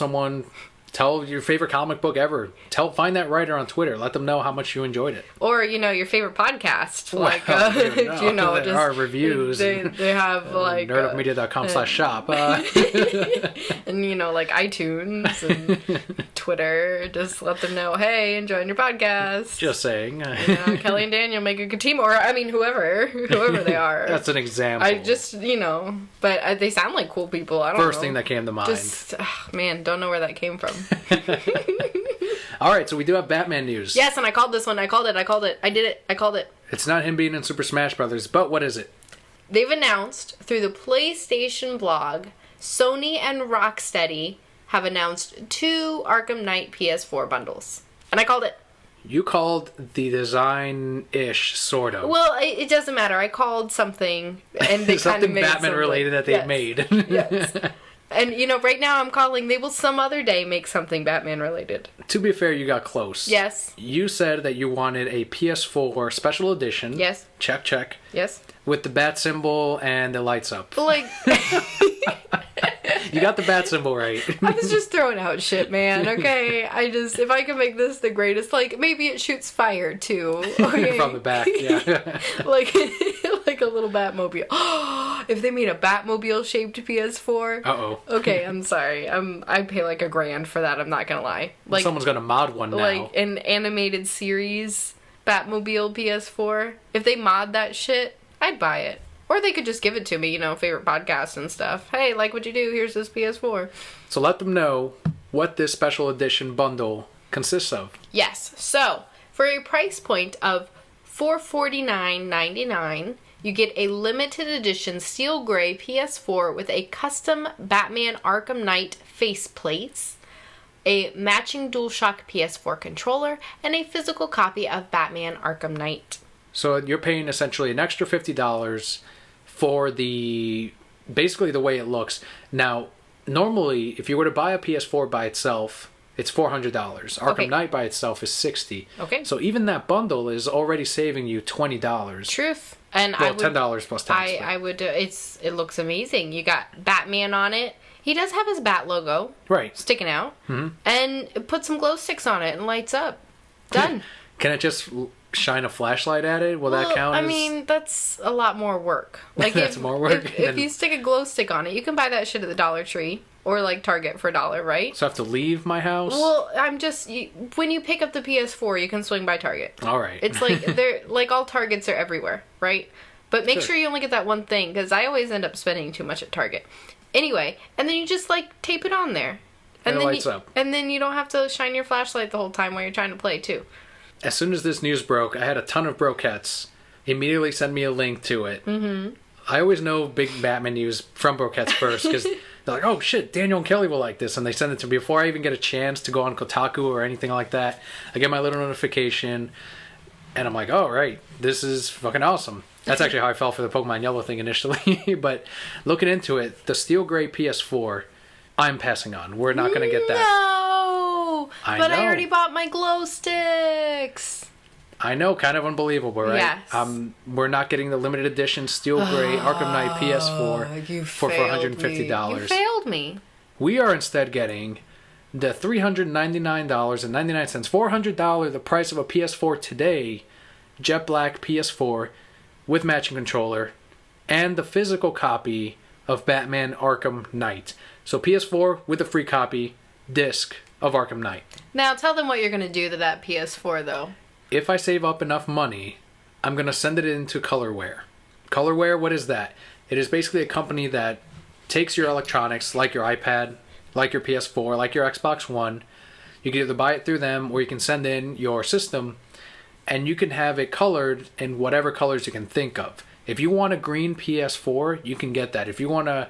your favorite comic book ever. Find that writer on Twitter. Let them know how much you enjoyed it. Or, your favorite podcast. Well, like, there are reviews. They have, like... nerdofmedia.com/shop. And, like, iTunes and Twitter. Just let them know, hey, enjoying your podcast. Just saying. Kelly and Daniel make a good team. Or, whoever they are. That's an example. I just, but they sound like cool people. I don't know. First thing that came to mind. Just, don't know where that came from. All right, so we do have Batman news. Yes, and I called this one. I called it. I did it. I called it. It's not him being in Super Smash Brothers, but what is it? They've announced through the PlayStation blog, Sony and Rocksteady have announced 2 Arkham Knight PS4 bundles. And I called it. You called the design-ish, sort of. Well, it doesn't matter. I called something, and they kind of made Batman related that they made. Yes. And, right now I'm calling, they will some other day make something Batman related. To be fair, you got close. Yes. You said that you wanted a PS4 special edition. Yes. Check. Yes. With the bat symbol and the lights up. But, like... You got the bat symbol right. I was just throwing out shit, man. Okay, if I could make this the greatest, like maybe it shoots fire too. Okay. From the back, yeah. like a little Batmobile. If they made a Batmobile shaped PS4. Uh-oh. Okay, I'm sorry. I'd pay like $1,000 for that. I'm not gonna lie. Like someone's gonna mod one now. Like an animated series Batmobile PS4. If they mod that shit, I'd buy it. Or they could just give it to me, favorite podcasts and stuff. Hey, like what you do, here's this PS4. So let them know what this special edition bundle consists of. Yes. So, for a price point of $449.99, you get a limited edition steel gray PS4 with a custom Batman Arkham Knight faceplates, a matching DualShock PS4 controller, and a physical copy of Batman Arkham Knight. So you're paying essentially an extra $50 for basically the way it looks. Now, normally, if you were to buy a PS4 by itself, it's $400. Arkham Knight by itself is $60. Okay. So even that bundle is already saving you $20. Truth. And well, $10 plus tax. I would. It looks amazing. You got Batman on it. He does have his Bat logo, right, sticking out, and put some glow sticks on it and lights up. Done. Can it just shine a flashlight at it? Will that count? I mean, that's a lot more work. Like that's more work. If you stick a glow stick on it, you can buy that shit at the Dollar Tree or like Target for $1, right? So I have to leave my house? Well, when you pick up the PS4, you can swing by Target. All right. It's like they're like all Targets are everywhere, right? But make sure you only get that one thing, because I always end up spending too much at Target. Anyway, and then you just like tape it on there, and it lights up. And then you don't have to shine your flashlight the whole time while you're trying to play too. As soon as this news broke, I had a ton of Brokettes immediately send me a link to it. Mm-hmm. I always know big Batman news from Brokettes first, because they're like, oh shit, Daniel and Kelly will like this, and they send it to me before I even get a chance to go on Kotaku or anything like that. I get my little notification, and I'm like, oh right, this is fucking awesome. That's actually how I fell for the Pokemon Yellow thing initially. But looking into it, the steel gray PS4, I'm passing on. We're not going to get that. No! I already bought my glow sticks. I know, kind of unbelievable, right? Yes. We're not getting the limited edition steel gray Arkham Knight PS4 for $450. You failed me. We are instead getting the $399.99, $400, the price of a PS4 today, jet black PS4 with matching controller, and the physical copy of Batman Arkham Knight. So PS4 with a free copy, disc of Arkham Knight. Now tell them what you're going to do to that PS4 though. If I save up enough money, I'm going to send it into Colorware. Colorware, what is that? It is basically a company that takes your electronics, like your iPad, like your PS4, like your Xbox One, You can either buy it through them or you can send in your system and you can have it colored in whatever colors you can think of. If you want a green PS4, you can get that. If you want a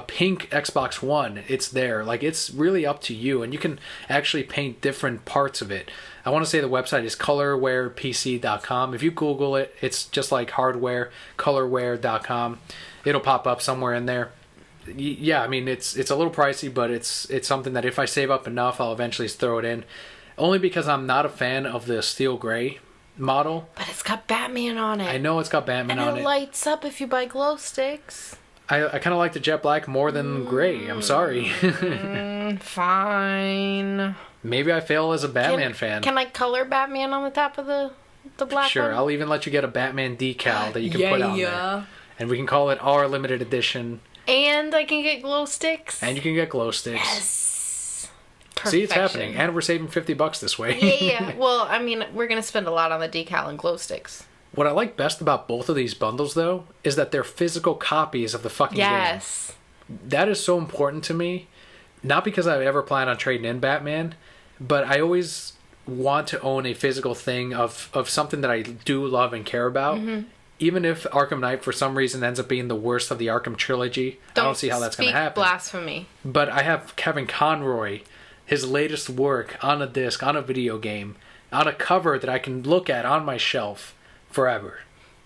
pink Xbox One, it's there. Like, it's really up to you, and you can actually paint different parts of it. I want to say the website is colorwarepc.com. If you Google it, it's just like hardware, colorware.com. It'll pop up somewhere in there. Yeah, I mean, it's a little pricey, but it's something that if I save up enough, I'll eventually throw it in. Only because I'm not a fan of the steel gray model. But it's got Batman on it. I know it's got Batman on it. And it lights up if you buy glow sticks. I kind of like the jet black more than gray. I'm sorry. Fine. Maybe I fail as a Batman fan. Can I color Batman on the top of the black Sure, one? I'll even let you get a Batman decal that you can put on there. And we can call it our limited edition. And I can get glow sticks. And you can get glow sticks. Yes. Perfection. See, it's happening. And we're saving $50 this way. Yeah. Well, I mean, we're going to spend a lot on the decal and glow sticks. What I like best about both of these bundles, though, is that they're physical copies of the fucking game. That is so important to me. Not because I ever plan on trading in Batman, but I always want to own a physical thing of something that I do love and care about. Mm-hmm. Even if Arkham Knight, for some reason, ends up being the worst of the Arkham trilogy. I don't see how that's going to happen. Blasphemy. But I have Kevin Conroy, his latest work, on a disc, on a video game, on a cover that I can look at on my shelf forever.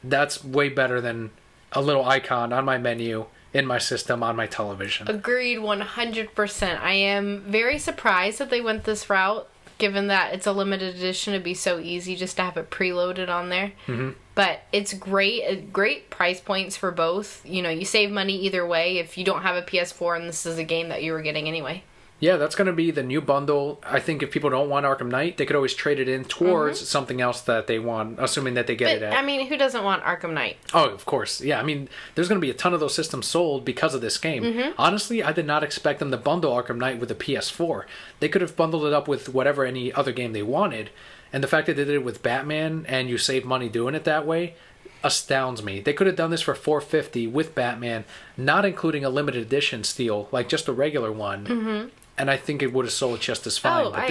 That's way better than a little icon on my menu, in my system, on my television. Agreed 100%. I am very surprised that they went this route, given that it's a limited edition. It'd be so easy just to have it preloaded on there. Mm-hmm. But it's great price points for both. You know, you save money either way if you don't have a PS4 and this is a game that you were getting anyway. Yeah, that's going to be the new bundle. I think if people don't want Arkham Knight, they could always trade it in towards something else that they want, assuming that they get it at. I mean, who doesn't want Arkham Knight? Oh, of course. Yeah, I mean, there's going to be a ton of those systems sold because of this game. Mm-hmm. Honestly, I did not expect them to bundle Arkham Knight with the PS4. They could have bundled it up with whatever any other game they wanted. And the fact that they did it with Batman and you save money doing it that way astounds me. They could have done this for $450 with Batman, not including a limited edition steel, like just a regular one. Mm-hmm. And I think it would have sold just as fine. But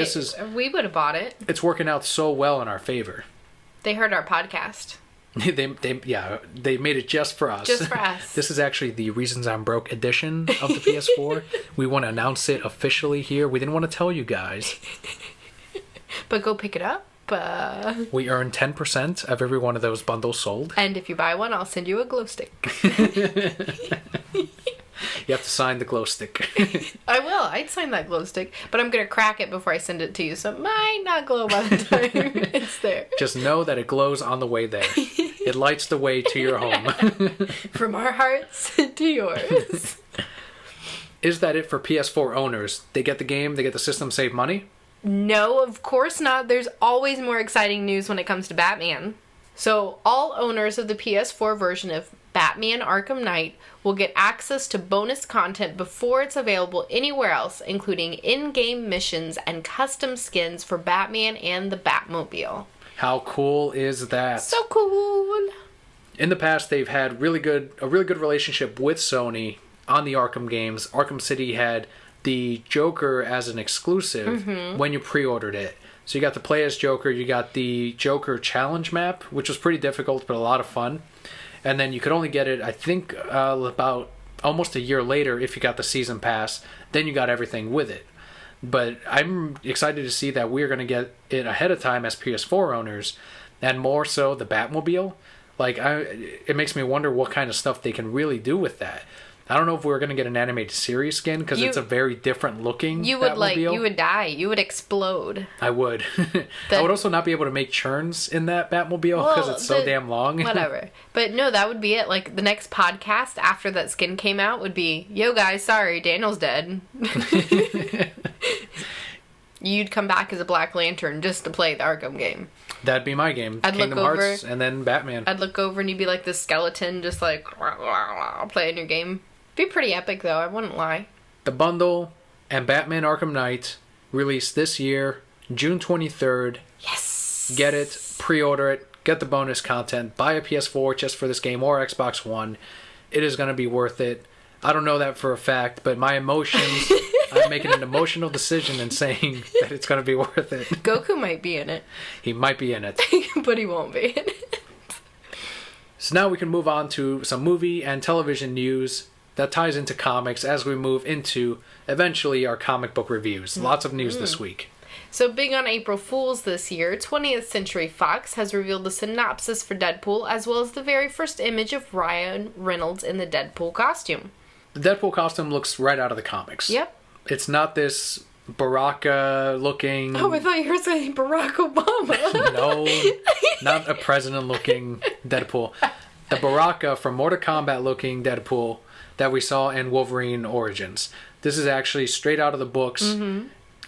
we would have bought it. It's working out so well in our favor. They heard our podcast. they made it just for us. Just for us. This is actually the Reasons I'm Broke edition of the PS4. We want to announce it officially here. We didn't want to tell you guys. But go pick it up. We earn 10% of every one of those bundles sold. And if you buy one, I'll send you a glow stick. You have to sign the glow stick. I will. I'd sign that glow stick. But I'm going to crack it before I send it to you. So it might not glow by the time it's there. Just know that it glows on the way there. It lights the way to your home. From our hearts to yours. Is that it for PS4 owners? They get the game, they get the system, save money? No, of course not. There's always more exciting news when it comes to Batman. So all owners of the PS4 version of Batman Arkham Knight will get access to bonus content before it's available anywhere else, including in-game missions and custom skins for Batman and the Batmobile. How cool is that? So cool! In the past, they've had a really good relationship with Sony on the Arkham games. Arkham City had the Joker as an exclusive when you pre-ordered it. So you got to play as Joker, you got the Joker challenge map, which was pretty difficult but a lot of fun. And then you could only get it, I think, about almost a year later if you got the season pass. Then you got everything with it. But I'm excited to see that we're going to get it ahead of time as PS4 owners, and more so the Batmobile. It makes me wonder what kind of stuff they can really do with that. I don't know if we're going to get an animated series skin because it's a very different looking Batmobile. You would die. You would explode. I would. I would also not be able to make churns in that Batmobile because it's so damn long. Whatever. But no, that would be it. Like, the next podcast after that skin came out would be, yo guys, sorry, Daniel's dead. You'd come back as a Black Lantern just to play the Arkham game. That'd be my game. Kingdom Hearts and then Batman. I'd look over and you'd be like this skeleton just like playing your game. Be pretty epic though, I wouldn't lie. The bundle and Batman Arkham Knight released this year, June 23rd. Yes! Get it, pre-order it, get the bonus content, buy a PS4 just for this game or Xbox One. It is going to be worth it. I don't know that for a fact, but my emotions I'm making an emotional decision and saying that it's going to be worth it. Goku might be in it. He might be in it. But he won't be in it. So now we can move on to some movie and television news that ties into comics as we move into, eventually, our comic book reviews. Lots of news this week. So big on April Fools this year, 20th Century Fox has revealed the synopsis for Deadpool, as well as the very first image of Ryan Reynolds in the Deadpool costume. The Deadpool costume looks right out of the comics. Yep. It's not this Baraka-looking... Oh, I thought you were saying Barack Obama. No, not a president-looking Deadpool. The Baraka from Mortal Kombat-looking Deadpool that we saw in Wolverine Origins. This is actually straight out of the books,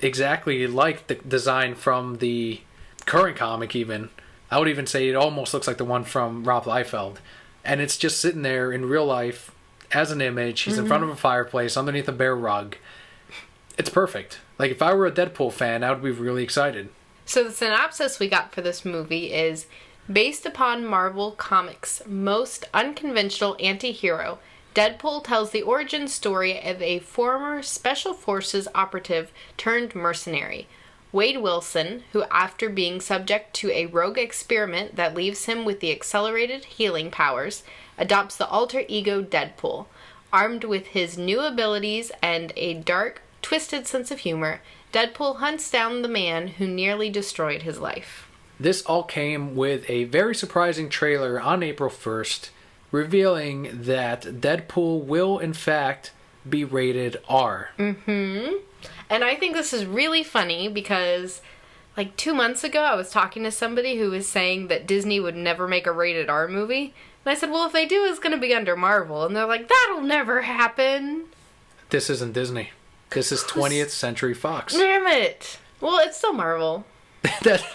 exactly like the design from the current comic even. I would even say it almost looks like the one from Rob Liefeld. And it's just sitting there in real life as an image. He's in front of a fireplace underneath a bear rug. It's perfect. Like, if I were a Deadpool fan, I would be really excited. So the synopsis we got for this movie is, based upon Marvel Comics' most unconventional anti-hero, Deadpool tells the origin story of a former Special Forces operative turned mercenary, Wade Wilson, who, after being subject to a rogue experiment that leaves him with the accelerated healing powers, adopts the alter ego Deadpool. Armed with his new abilities and a dark, twisted sense of humor, Deadpool hunts down the man who nearly destroyed his life. This all came with a very surprising trailer on April 1st, revealing that Deadpool will, in fact, be rated R. And I think this is really funny because, like, 2 months ago, I was talking to somebody who was saying that Disney would never make a rated R movie. And I said, well, if they do, it's going to be under Marvel. And they're like, that'll never happen. This isn't Disney. This is 20th Century Fox. Damn it. Well, it's still Marvel.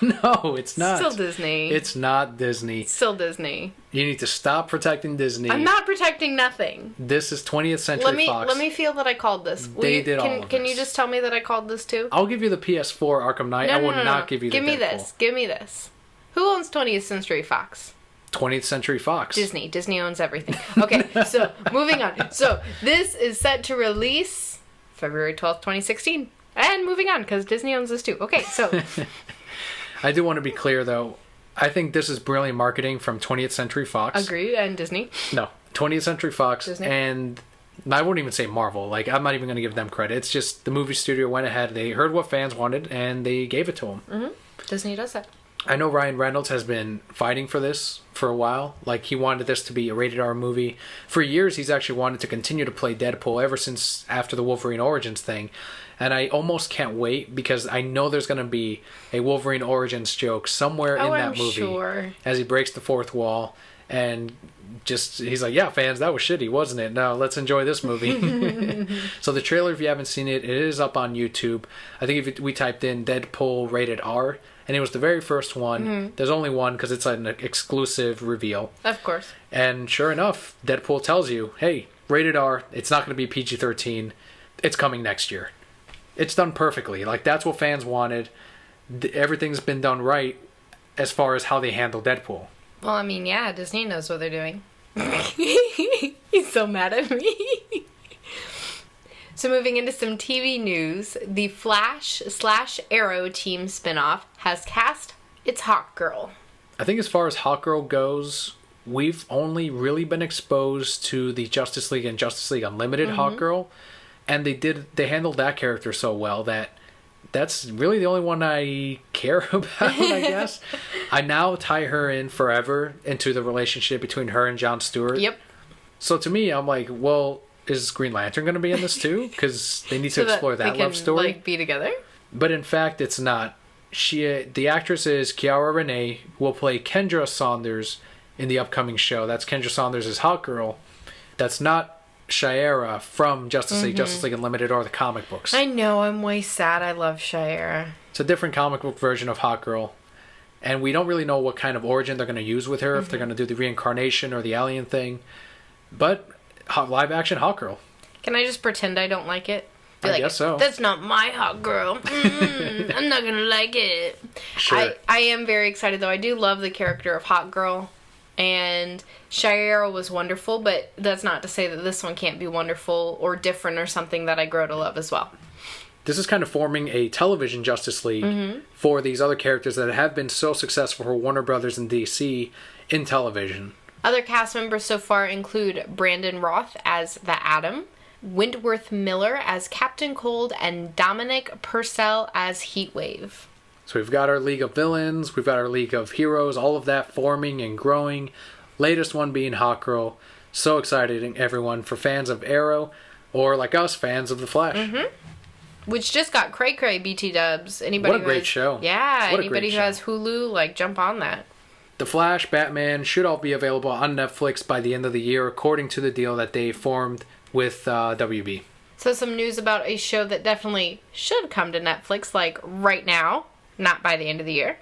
No, it's not. Still Disney. It's not Disney. Still Disney. You need to stop protecting Disney. I'm not protecting nothing. This is 20th Century Fox. Let me feel that I called this. They did all of Can this. you just tell me that I called this too? I'll give you the PS4 Arkham Knight. I will not give you the Deadpool. Give me this. Who owns 20th Century Fox? 20th Century Fox. Disney. Disney owns everything. Okay, so moving on. So this is set to release February 12th, 2016. And moving on, because Disney owns this too. Okay, so... I do want to be clear, though. I think this is brilliant marketing from 20th Century Fox. Agreed, and Disney. No, 20th Century Fox. Disney. And I wouldn't even say Marvel. Like, I'm not even going to give them credit. It's just the movie studio went ahead. They heard what fans wanted, and they gave it to them. Mm-hmm. Disney does that. I know Ryan Reynolds has been fighting for this for a while. Like, he wanted this to be a rated R movie. For years, he's actually wanted to continue to play Deadpool ever since after the Wolverine Origins thing. And I almost can't wait because I know there's going to be a Wolverine Origins joke somewhere in that movie. Sure. As he breaks the fourth wall and just, he's like, yeah, fans, that was shitty, wasn't it? Now let's enjoy this movie. So the trailer, if you haven't seen it, it is up on YouTube. I think if we typed in Deadpool rated R, and it was the very first one. There's only one because it's an exclusive reveal. Of course. And sure enough, Deadpool tells you, hey, rated R, it's not going to be PG-13. It's coming next year. It's done perfectly. Like, that's what fans wanted. Everything's been done right as far as how they handle Deadpool. Well, I mean, yeah, Disney knows what they're doing. He's so mad at me. So moving into some TV news, the Flash/Arrow team spinoff has cast its Hawkgirl. I think as far as Hawkgirl goes, we've only really been exposed to the Justice League and Justice League Unlimited Hawkgirl. And they handled that character so well that's really the only one I care about, I guess. I now tie her in forever into the relationship between her and Jon Stewart. Yep. So to me, I'm like, well, is Green Lantern going to be in this too? Because they need to explore that love story. Like, be together? But in fact, it's not. The actress is Kiara Renee, who will play Kendra Saunders in the upcoming show. That's Kendra Saunders' Hawkgirl. That's not Shiera from Justice League Unlimited, or the comic books. I know, I'm way sad. I love Shiera. It's a different comic book version of Hawkgirl. And we don't really know what kind of origin they're going to use with her, if they're going to do the reincarnation or the alien thing. But live action Hawkgirl. Can I just pretend I don't like it? I guess so. That's not my Hawkgirl. I'm not going to like it. Sure. I am very excited, though. I do love the character of Hawkgirl. And Shire was wonderful, but that's not to say that this one can't be wonderful or different or something that I grow to love as well. This is kind of forming a television Justice League for these other characters that have been so successful for Warner Brothers and DC in television. Other cast members so far include Brandon Roth as the Atom, Wentworth Miller as Captain Cold, and Dominic Purcell as Heatwave. So we've got our League of Villains, we've got our League of Heroes, all of that forming and growing. Latest one being Hawkgirl. So excited, everyone, for fans of Arrow, or like us, fans of The Flash. Which just got cray-cray BT dubs. What a great show. Yeah, What a anybody great who has Hulu, like, jump on that. The Flash, Batman should all be available on Netflix by the end of the year, according to the deal that they formed with WB. So some news about a show that definitely should come to Netflix, like, right now, not by the end of the year.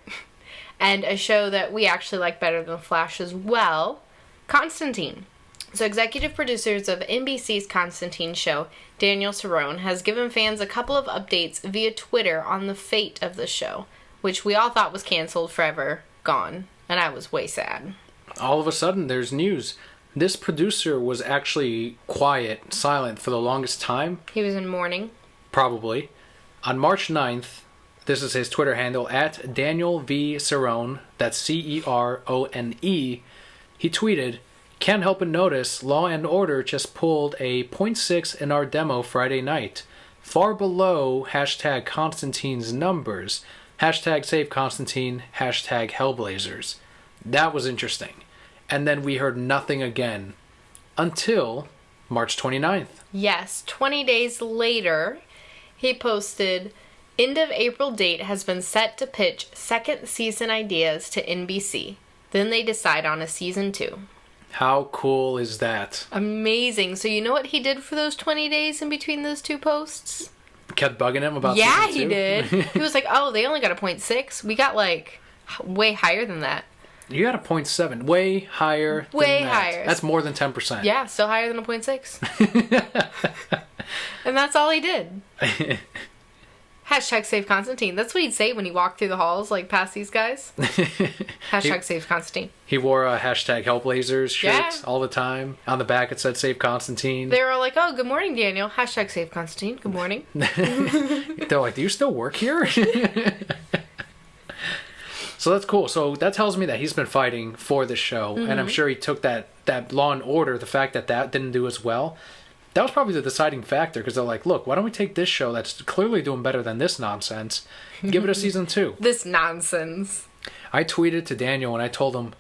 And a show that we actually like better than The Flash as well, Constantine. So executive producers of NBC's Constantine show, Daniel Cerrone, has given fans a couple of updates via Twitter on the fate of the show, which we all thought was canceled, forever gone, and I was way sad. All of a sudden, there's news. This producer was actually quiet, silent for the longest time. He was in mourning. Probably. On March 9th, this is his Twitter handle, at Daniel V. Cerrone, that's Cerone, he tweeted, "Can't help but notice Law and Order just pulled a .6 in our demo Friday night. Far below hashtag Constantine's numbers. Hashtag save Constantine, hashtag Hellblazers." That was interesting. And then we heard nothing again until March 29th. Yes, 20 days later, he posted, "End of April date has been set to pitch second season ideas to NBC. Then they decide on a season 2. How cool is that? Amazing. So you know what he did for those 20 days in between those two posts? Kept bugging him about Yeah, season 2? he did. He was like, oh, they only got a .6. We got, like, way higher than that. You got a .7. Way higher than Way that. higher. That's more than 10%. Yeah, still higher than a .6. And that's all he did. Hashtag save Constantine. That's what he'd say when he walked through the halls, like, past these guys. Hashtag save Constantine. He wore a hashtag Hellblazers shirt Yeah. all the time. On the back it said save Constantine. They were all like, oh, good morning, Daniel. Hashtag save Constantine. Good morning. They're like, do you still work here? So that's cool. So that tells me that he's been fighting for this show. And I'm sure he took that Law and Order, the fact that didn't do as well. That was probably the deciding factor, because they're like, look, why don't we take this show that's clearly doing better than this nonsense, give it a season 2. This nonsense. I tweeted to Daniel and I told him,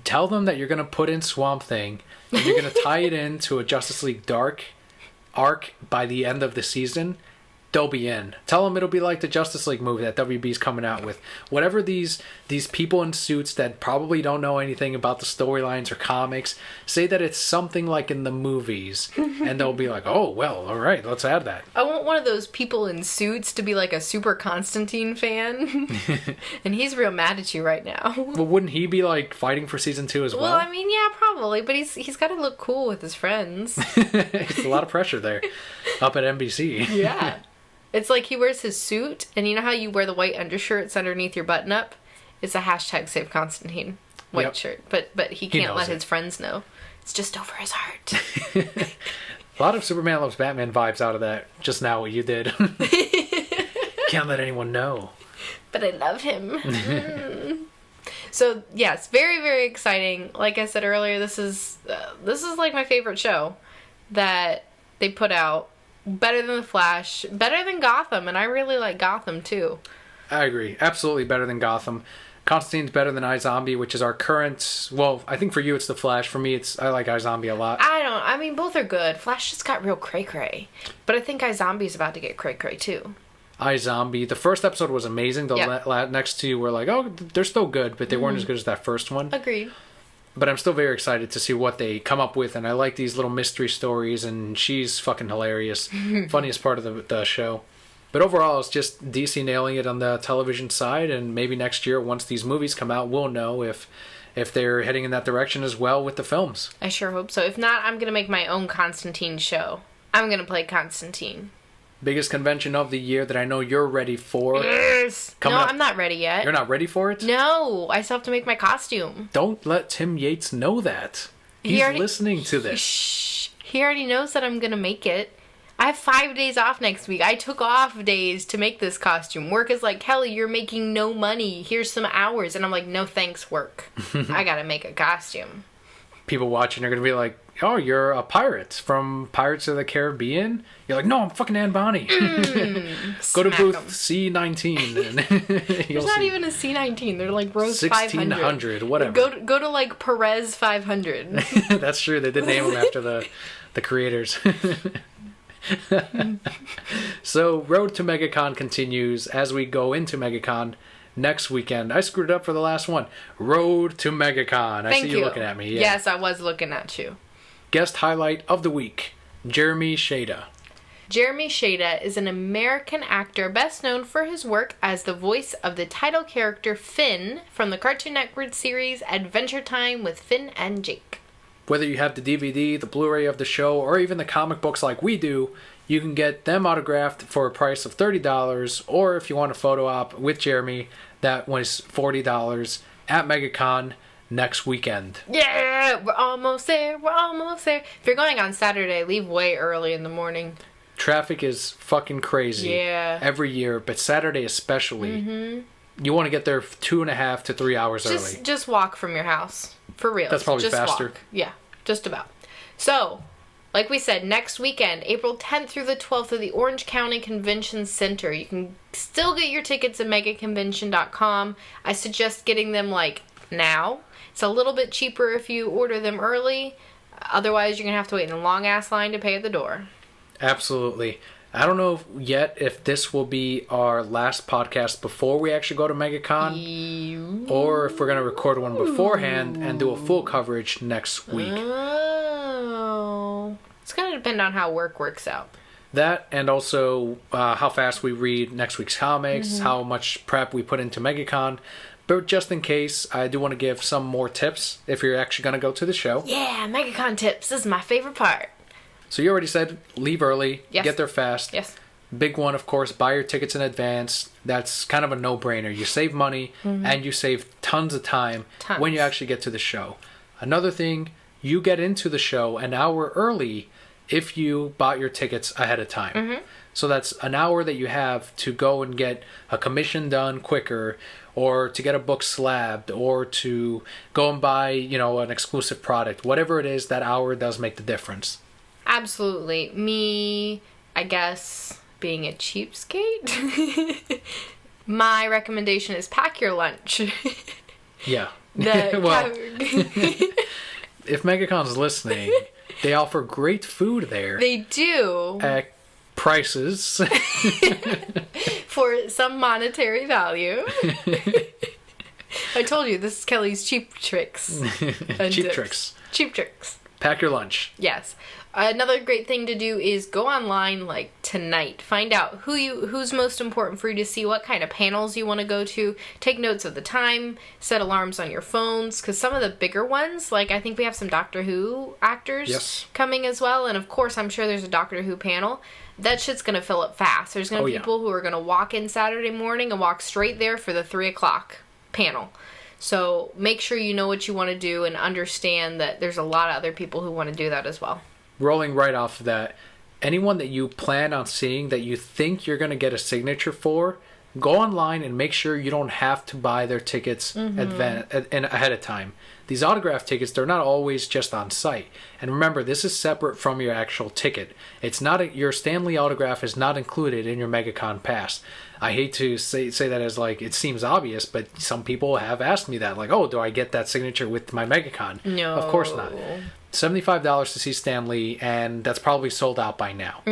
tell them that you're going to put in Swamp Thing and you're going to tie it into a Justice League Dark arc by the end of the season. They'll be in. Tell them it'll be like the Justice League movie that WB's coming out with. Whatever these people in suits that probably don't know anything about the storylines or comics, say that it's something like in the movies. And they'll be like, oh, well, all right, let's add that. I want one of those people in suits to be like a super Constantine fan. And he's real mad at you right now. Well, wouldn't he be like fighting for season 2 as well? Well, I mean, yeah, probably. But he's got to look cool with his friends. It's a lot of pressure there up at NBC. Yeah. It's like he wears his suit, and you know how you wear the white undershirts underneath your button-up? It's a hashtag save Constantine white shirt. But he can't let his friends know. It's just over his heart. A lot of Superman loves Batman vibes out of that. Just now what you did. Can't let anyone know. But I love him. So, yes, very, very exciting. Like I said earlier, this is like my favorite show that they put out. Better than The Flash, better than Gotham, and I really like Gotham too. I agree. Absolutely better than Gotham. Constantine's better than iZombie, which is our current... Well, I think for you it's The Flash. For me, I like iZombie a lot. I mean, both are good. Flash just got real cray-cray. But I think iZombie's about to get cray-cray too. iZombie. The first episode was amazing. The next two were like, oh, they're still good, but they weren't as good as that first one. Agreed. But I'm still very excited to see what they come up with, and I like these little mystery stories, and she's fucking hilarious. Funniest part of the show. But overall, it's just DC nailing it on the television side, and maybe next year, once these movies come out, we'll know if they're heading in that direction as well with the films. I sure hope so. If not, I'm going to make my own Constantine show. I'm going to play Constantine. biggest convention of the year that I know you're ready for. Yes! No, I'm not ready yet. You're not ready for it? No, I still have to make my costume. Don't let Tim Yates know that. He's listening to this. Shh. He already knows that I'm going to make it. I have 5 days off next week. I took off days to make this costume. Work is like, Kelli, you're making no money. Here's some hours. And I'm like, no thanks, work. I got to make a costume. People watching are going to be like, oh, you're a pirate from Pirates of the Caribbean? You're like, no, I'm fucking Anne Bonny. Go to booth C19. There's not even a C19. They're like Rose 1600, 500. whatever. Go to like Perez 500. That's true. They did name them after the creators. So, Road to MegaCon continues as we go into MegaCon next weekend. I screwed up for the last one. Road to MegaCon. I see you looking at me. Yeah. Yes, I was looking at you. Guest highlight of the week, Jeremy Shada. Jeremy Shada is an American actor best known for his work as the voice of the title character Finn from the Cartoon Network series Adventure Time with Finn and Jake. Whether you have the DVD, the Blu-ray of the show, or even the comic books like we do, you can get them autographed for a price of $30, or if you want a photo op with Jeremy, that was $40 at MegaCon next weekend. Yeah, we're almost there. If you're going on Saturday, leave way early in the morning. Traffic is fucking crazy. Yeah. Every year, but Saturday especially. Mm-hmm. You want to get there 2.5 to 3 hours early. Just walk from your house. For real. That's probably just faster. Walk. Yeah, just about. So, like we said, next weekend, April 10th through the 12th at the Orange County Convention Center. You can still get your tickets at megaconvention.com. I suggest getting them, now. It's a little bit cheaper if you order them early. Otherwise, you're going to have to wait in a long-ass line to pay at the door. Absolutely. I don't know yet if this will be our last podcast before we actually go to MegaCon, or if we're going to record one beforehand and do a full coverage next week. Oh. It's going to depend on how work works out. That, and also how fast we read next week's comics, how much prep we put into MegaCon. But just in case, I do want to give some more tips if you're actually going to go to the show. Yeah, MegaCon tips. This is my favorite part. So you already said leave early, get there fast. Yes. Big one, of course, buy your tickets in advance. That's kind of a no-brainer. You save money and you save tons of time when you actually get to the show. Another thing, you get into the show an hour early if you bought your tickets ahead of time. So that's an hour that you have to go and get a commission done quicker, or to get a book slabbed, or to go and buy, an exclusive product. Whatever it is, that hour does make the difference. Absolutely. Me, I guess, being a cheapskate, my recommendation is pack your lunch. Yeah. Well, if MegaCon's listening, they offer great food there. They do. At prices. For some monetary value. I told you, this is Kelli's cheap tricks. Cheap tricks. Cheap tricks. Pack your lunch. Yes. Another great thing to do is go online tonight. Find out who's most important for you to see, what kind of panels you want to go to. Take notes of the time. Set alarms on your phones. Because some of the bigger ones, I think we have some Doctor Who actors coming as well. And of course, I'm sure there's a Doctor Who panel. That shit's going to fill up fast. There's going to be people who are going to walk in Saturday morning and walk straight there for the 3 o'clock panel. So make sure you know what you want to do and understand that there's a lot of other people who want to do that as well. Rolling right off of that, anyone that you plan on seeing that you think you're going to get a signature for, go online and make sure you don't have to buy their tickets ahead of time. These autograph tickets, they're not always just on site. And remember, this is separate from your actual ticket. It's not your Stanley autograph is not included in your MegaCon pass. I hate to say that as it seems obvious, but some people have asked me that, oh, do I get that signature with my MegaCon? No. Of course not. $75 to see Stan Lee, and that's probably sold out by now.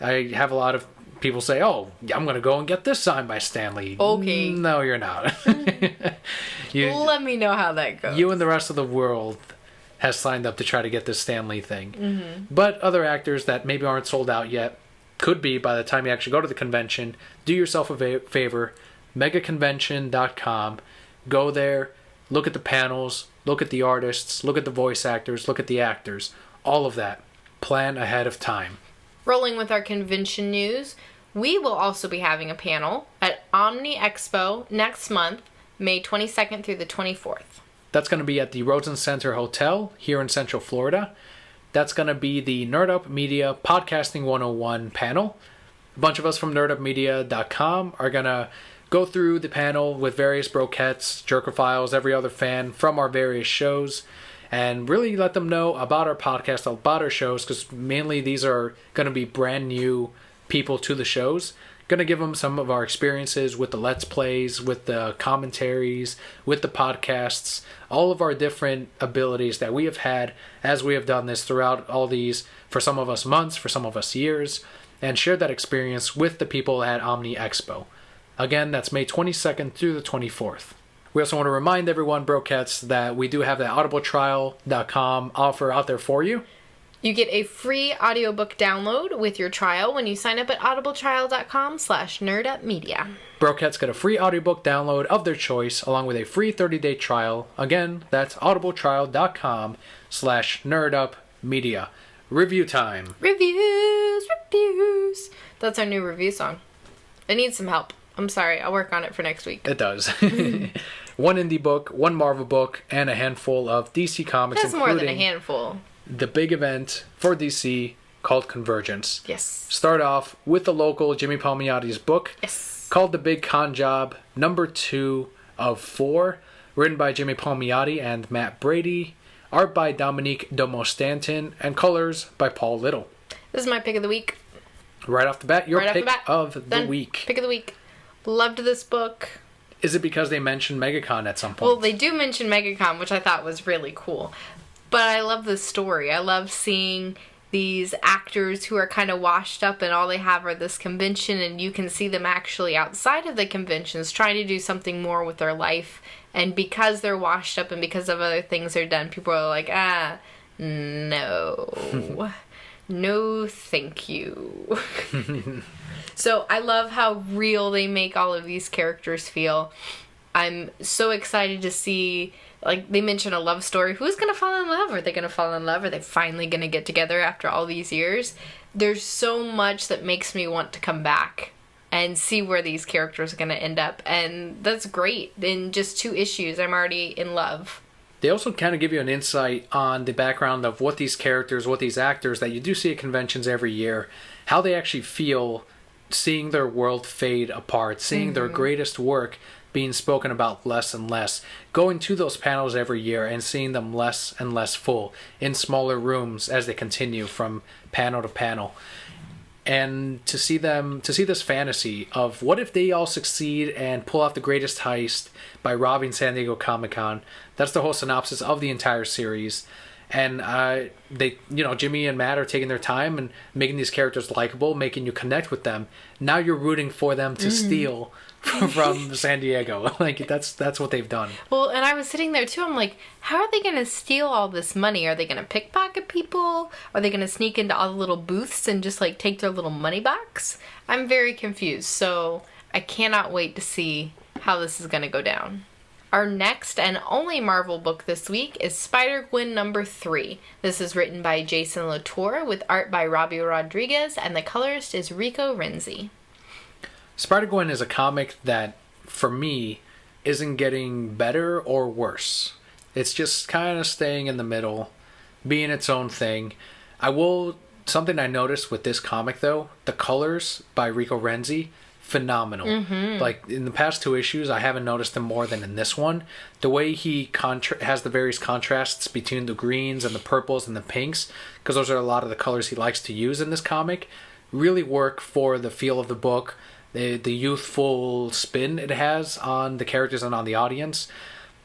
I have a lot of people say, oh, I'm going to go and get this signed by Stan Lee. Okay. No, you're not. Let me know how that goes. You and the rest of the world has signed up to try to get this Stan Lee thing. But other actors that maybe aren't sold out yet, could be by the time you actually go to the convention, do yourself a favor, megaconvention.com. Go there, look at the panels, look at the artists, look at the voice actors, look at the actors, all of that. Plan ahead of time. Rolling with our convention news, we will also be having a panel at Omni Expo next month, May 22nd through the 24th. That's going to be at the Rosen Center Hotel here in Central Florida. That's going to be the Nerd Up Media Podcasting 101 panel. A bunch of us from nerdupmedia.com are going to go through the panel with various broquettes, jerkophiles, every other fan from our various shows, and really let them know about our podcast, about our shows, because mainly these are going to be brand new people to the shows. Going to give them some of our experiences with the Let's Plays, with the commentaries, with the podcasts, all of our different abilities that we have had as we have done this throughout all these, for some of us months, for some of us years, and share that experience with the people at Omni Expo. Again, that's May 22nd through the 24th. We also want to remind everyone, Brokettes, that we do have the audibletrial.com offer out there for you. You get a free audiobook download with your trial when you sign up at audibletrial.com/nerdupmedia. Brokettes get a free audiobook download of their choice along with a free 30-day trial. Again, that's audibletrial.com/nerdupmedia. Review time. Reviews. That's our new review song. It needs some help. I'm sorry, I'll work on it for next week. It does. One indie book, one Marvel book, and a handful of DC comics. That's more than a handful. The big event for DC called Convergence. Yes. Start off with the local Jimmy Palmiotti's book. Yes. Called The Big Con Job, number 2 of 4. Written by Jimmy Palmiotti and Matt Brady. Art by Dominique Domo-Stanton. And colors by Paul Little. This is my pick of the week. Right off the bat, your pick of the week. Pick of the week. Loved this book. Is it because they mentioned MegaCon at some point? Well, they do mention MegaCon, which I thought was really cool. But I love the story. I love seeing these actors who are kind of washed up and all they have are this convention, and you can see them actually outside of the conventions trying to do something more with their life. And because they're washed up and because of other things they're done, people are like, no. No, thank you. So I love how real they make all of these characters feel. I'm so excited to see, like, they mention a love story. Who's going to fall in love? Are they going to fall in love? Are they finally going to get together after all these years? There's so much that makes me want to come back and see where these characters are going to end up. And that's great. In just 2 issues, I'm already in love. They also kind of give you an insight on the background of what these characters, what these actors that you do see at conventions every year, how they actually feel seeing their world fade apart, seeing their greatest work being spoken about less and less, going to those panels every year and seeing them less and less full in smaller rooms as they continue from panel to panel. And to see this fantasy of what if they all succeed and pull off the greatest heist by robbing San Diego Comic-Con. That's the whole synopsis of the entire series. And they, Jimmy and Matt are taking their time and making these characters likable, making you connect with them. Now you're rooting for them to steal from San Diego. Like, that's what they've done. Well, and I was sitting there too. I'm like, how are they going to steal all this money? Are they going to pickpocket people? Are they going to sneak into all the little booths and just like take their little money box? I'm very confused. So I cannot wait to see how this is going to go down. Our next and only Marvel book this week is Spider-Gwen number 3. This is written by Jason Latour with art by Robbie Rodriguez, and the colorist is Rico Renzi. Spider-Gwen is a comic that, for me, isn't getting better or worse. It's just kind of staying in the middle, being its own thing. Something I noticed with this comic, though, the colors by Rico Renzi, phenomenal. Like, in the past 2 issues, I haven't noticed them more than in this one. The way he has the various contrasts between the greens and the purples and the pinks, because those are a lot of the colors he likes to use in this comic, really work for the feel of the book, the youthful spin it has on the characters and on the audience.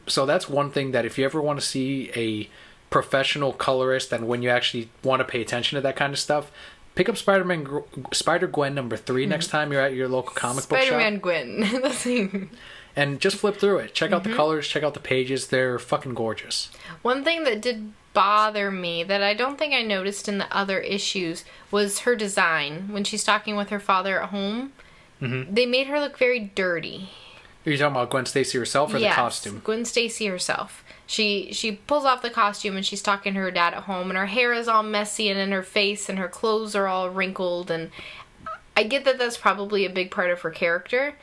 So that's one thing that if you ever want to see a professional colorist and when you actually want to pay attention to that kind of stuff, pick up Spider-Gwen number 3 next time you're at your local comic book shop. Spider-Man Gwen. And just flip through it. Check out the colors, check out the pages. They're fucking gorgeous. One thing that did bother me that I don't think I noticed in the other issues was her design. When she's talking with her father at home, they made her look very dirty. Are you talking about Gwen Stacy herself or the costume? Gwen Stacy herself. She pulls off the costume and she's talking to her dad at home, and her hair is all messy and in her face, and her clothes are all wrinkled, and I get that that's probably a big part of her character,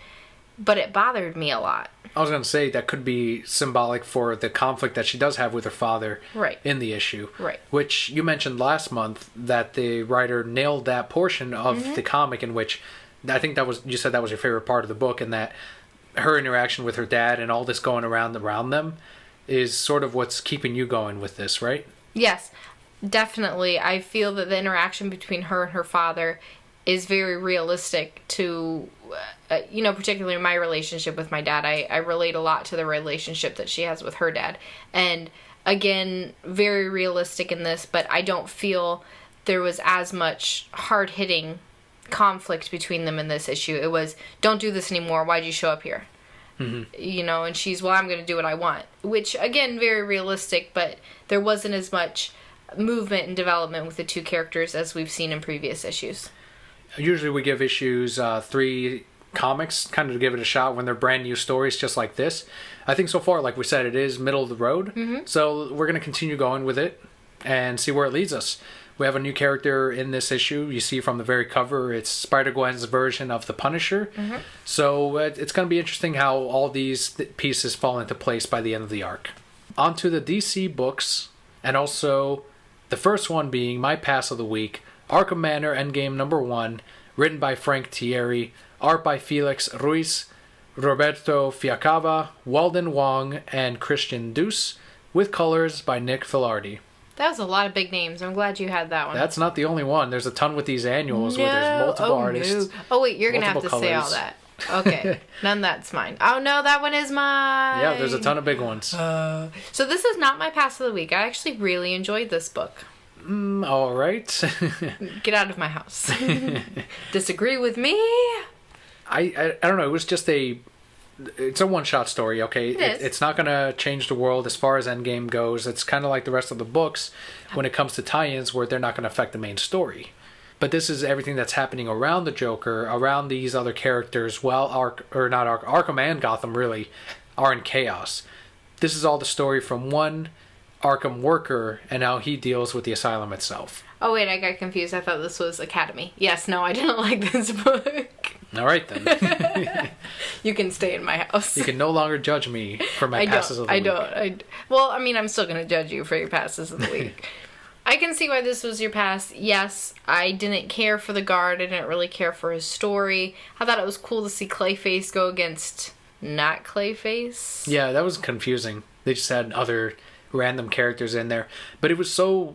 but it bothered me a lot. I was going to say that could be symbolic for the conflict that she does have with her father in the issue. Right. Which you mentioned last month that the writer nailed that portion of the comic in which I think you said that was your favorite part of the book, and that her interaction with her dad and all this going around them is sort of what's keeping you going with this, right? Yes, definitely. I feel that the interaction between her and her father is very realistic to, particularly my relationship with my dad. I relate a lot to the relationship that she has with her dad. And again, very realistic in this, but I don't feel there was as much hard-hitting conflict between them in this issue. It was, don't do this anymore. Why'd you show up here? Mm-hmm. And she's, well, I'm going to do what I want. Which, again, very realistic, but there wasn't as much movement and development with the two characters as we've seen in previous issues. Usually we give issues 3 comics kind of to give it a shot when they're brand new stories just like this. I think so far, like we said, it is middle of the road. Mm-hmm. So we're going to continue going with it and see where it leads us. We have a new character in this issue. You see from the very cover, it's Spider-Gwen's version of the Punisher. Mm-hmm. So it's going to be interesting how all these pieces fall into place by the end of the arc. On to the DC books, and also the first one being my pass of the week, Arkham Manor Endgame #1, written by Frank Thierry, art by Felix Ruiz, Roberto Fiacava, Weldon Wong, and Christian Duce, with colors by Nick Filardi. That was a lot of big names. I'm glad you had that one. That's not the only one. There's a ton with these annuals where there's multiple artists. No. Oh, wait, you're going to have to say all that. Okay. None that's mine. Oh, no, that one is mine. Yeah, there's a ton of big ones. So this is not my pass of the week. I actually really enjoyed this book. All right. Get out of my house. Disagree with me? I don't know. It was just it's a one-shot story, okay? It's not going to change the world as far as Endgame goes. It's kind of like the rest of the books when it comes to tie-ins where they're not going to affect the main story. But this is everything that's happening around the Joker, around these other characters, while Arkham and Gotham really are in chaos. This is all the story from one Arkham worker and how he deals with the asylum itself. Oh wait, I got confused. I thought this was Academy. Yes, no, I didn't like this book. All right, then. You can stay in my house. You can no longer judge me for my passes of the week. Well, I mean, I'm still going to judge you for your passes of the week. I can see why this was your pass. Yes, I didn't care for the guard. I didn't really care for his story. I thought it was cool to see Clayface go against not Clayface. Yeah, that was confusing. They just had other random characters in there. But it was so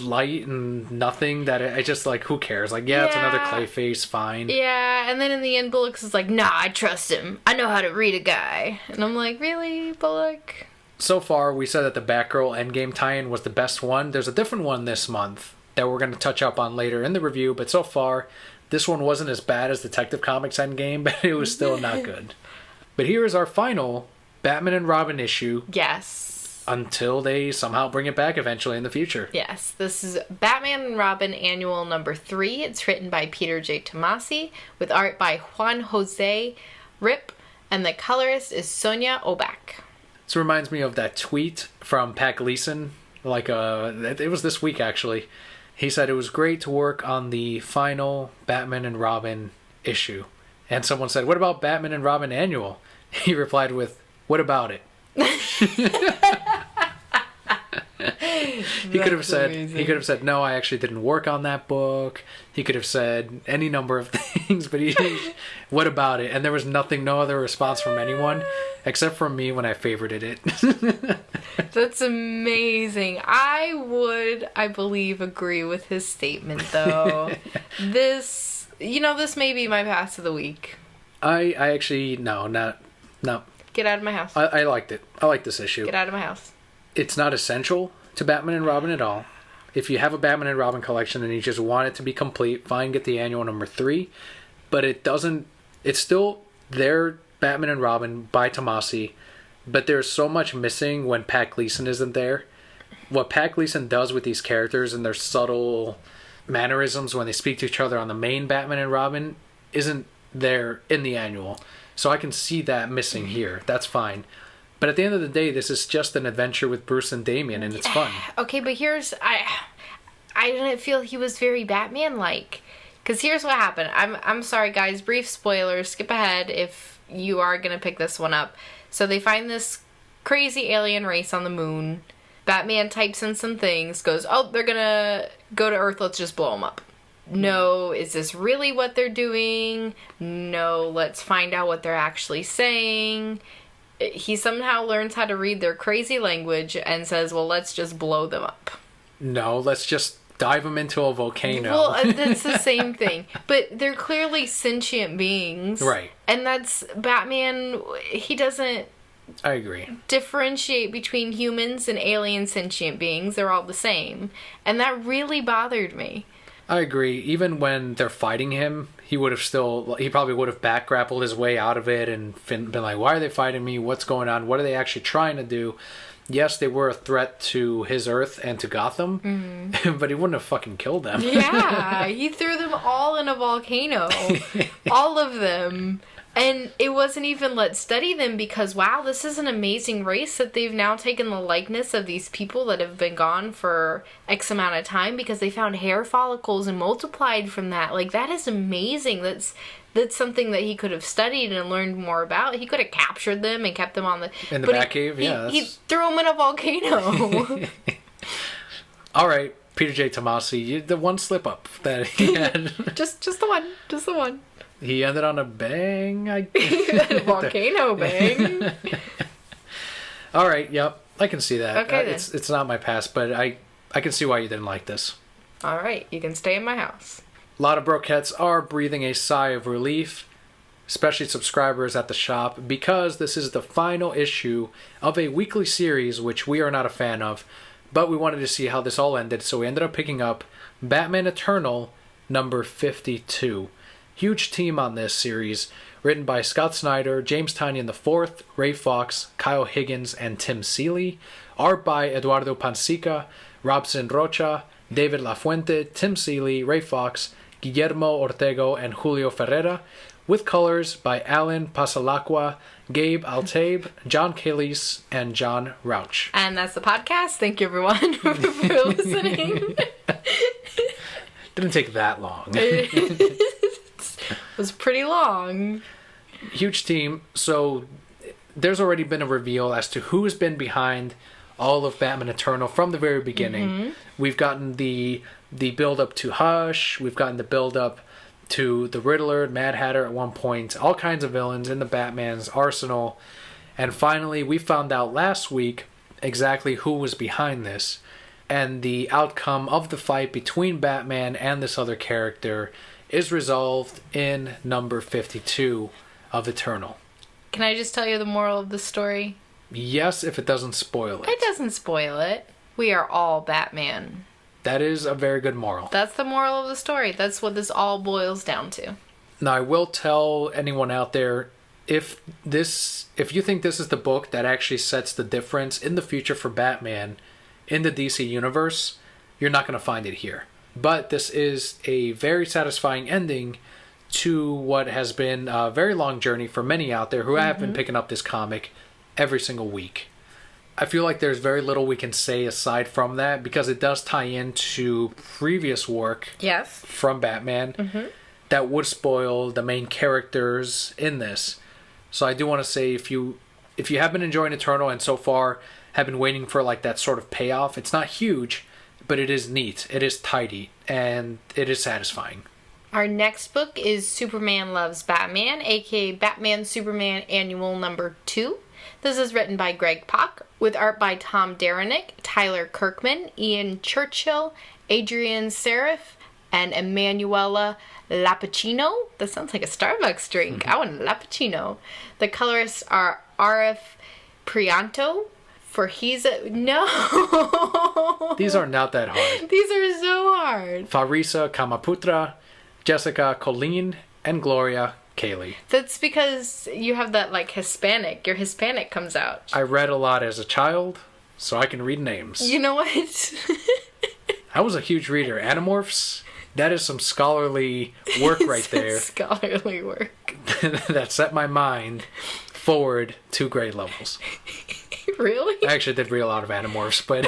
light and nothing that I just like, who cares? Like, yeah, it's another Clayface, fine. Yeah, and then in the end, Bullock is like, nah, I trust him. I know how to read a guy. And I'm like, really, Bullock? So far, we said that the Batgirl Endgame tie-in was the best one. There's a different one this month that we're going to touch up on later in the review, but so far, this one wasn't as bad as Detective Comics Endgame, but it was still not good. But here is our final Batman and Robin issue. Yes. Until they somehow bring it back eventually in the future. Yes, this is Batman and Robin Annual #3. It's written by Peter J. Tomasi, with art by Juan Jose Rip, and the colorist is Sonia Oback. This reminds me of that tweet from Pat Gleason. It was this week, actually. He said it was great to work on the final Batman and Robin issue. And someone said, what about Batman and Robin Annual? He replied with, what about it? He could have said, no, I actually didn't work on that book. He could have said any number of things, but what about it? And there was no other response from anyone except from me when I favorited it. That's amazing. I believe, agree with his statement, though. This may be my pass of the week. I actually, no. Get out of my house. I liked it. I like this issue. Get out of my house. It's not essential to Batman and Robin at all. If you have a Batman and Robin collection and you just want it to be complete, fine, get the annual #3. But it's still their Batman and Robin by Tomasi, but there's so much missing when Pat Gleason isn't there. What Pat Gleason does with these characters and their subtle mannerisms when they speak to each other on the main Batman and Robin isn't there in the annual. So I can see that missing here. That's fine. But at the end of the day, this is just an adventure with Bruce and Damian, and it's fun. Okay, but I didn't feel he was very Batman-like. Because here's what happened. I'm sorry, guys. Brief spoilers. Skip ahead if you are going to pick this one up. So they find this crazy alien race on the moon. Batman types in some things. Goes, oh, they're going to go to Earth. Let's just blow them up. No, is this really what they're doing? No, let's find out what they're actually saying. He somehow learns how to read their crazy language and says, well, let's just blow them up. No, let's just dive them into a volcano. Well, that's the same thing. But they're clearly sentient beings. Right. And that's Batman, he doesn't I agree. differentiate between humans and alien sentient beings. They're all the same. And that really bothered me. I agree. Even when they're fighting him, he probably would have back grappled his way out of it and been like, why are they fighting me? What's going on? What are they actually trying to do? Yes, they were a threat to his Earth and to Gotham, but he wouldn't have fucking killed them. Yeah, he threw them all in a volcano. All of them. And it wasn't even let's study them because, wow, this is an amazing race that they've now taken the likeness of these people that have been gone for X amount of time because they found hair follicles and multiplied from that. Like, that is amazing. That's something that he could have studied and learned more about. He could have captured them and kept them on the Batcave. Yeah, he threw them in a volcano. All right, Peter J. Tomasi, the one slip up that he had. just the one. He ended on a bang. A volcano bang. All right, yep, I can see that. Okay, then. It's not my past, but I can see why you didn't like this. All right, you can stay in my house. A lot of brokettes are breathing a sigh of relief, especially subscribers at the shop, because this is the final issue of a weekly series which we are not a fan of, but we wanted to see how this all ended, so we ended up picking up Batman Eternal number 52. Huge team on this series, written by Scott Snyder, James Tynion IV, Ray Fox, Kyle Higgins, and Tim Seeley. Art by Eduardo Pansica, Robson Rocha, David Lafuente, Tim Seeley, Ray Fox, Guillermo Ortego, and Julio Ferreira, with colors by Alan Pasalacqua, Gabe Altabe, John Calise, and John Rauch. And that's the podcast. Thank you, everyone, for listening. Didn't take that long. It was pretty long. Huge team. So there's already been a reveal as to who has been behind all of Batman Eternal from the very beginning. Mm-hmm. We've gotten the build up to Hush. We've gotten the build up to the Riddler, Mad Hatter at one point, all kinds of villains in the Batman's arsenal. And finally, we found out last week exactly who was behind this. And the outcome of the fight between Batman and this other character is resolved in number 52 of Eternal. Can I just tell you the moral of the story? Yes, if it doesn't spoil it. It doesn't spoil it. We are all Batman. That is a very good moral. That's the moral of the story. That's what this all boils down to. Now, I will tell anyone out there, if you think this is the book that actually sets the difference in the future for Batman in the DC universe, you're not going to find it here. But this is a very satisfying ending to what has been a very long journey for many out there who have been picking up this comic every single week. I feel like there's very little we can say aside from that because it does tie into previous work from Batman that would spoil the main characters in this. So I do want to say if you have been enjoying Eternal and so far have been waiting for like that sort of payoff, it's not huge, but it is neat, it is tidy, and it is satisfying. Our next book is Superman Loves Batman, aka Batman Superman Annual number 2. This is written by Greg Pak, with art by Tom Derenick, Tyler Kirkman, Ian Churchill, Adrian Serif, and Emanuela Lappuccino. That sounds like a Starbucks drink. I want a Lappuccino. The colorists are RF Prianto. No. These are not that hard. These are so hard. Farisa Kamaputra, Jessica Colleen, and Gloria Kelli. That's because you have that, like, Hispanic. Your Hispanic comes out. I read a lot as a child, so I can read names. You know what? I was a huge reader. Animorphs, that is some scholarly work right there. Scholarly work. that set my mind forward 2 grade levels. Really? I actually did read a lot of Animorphs, but...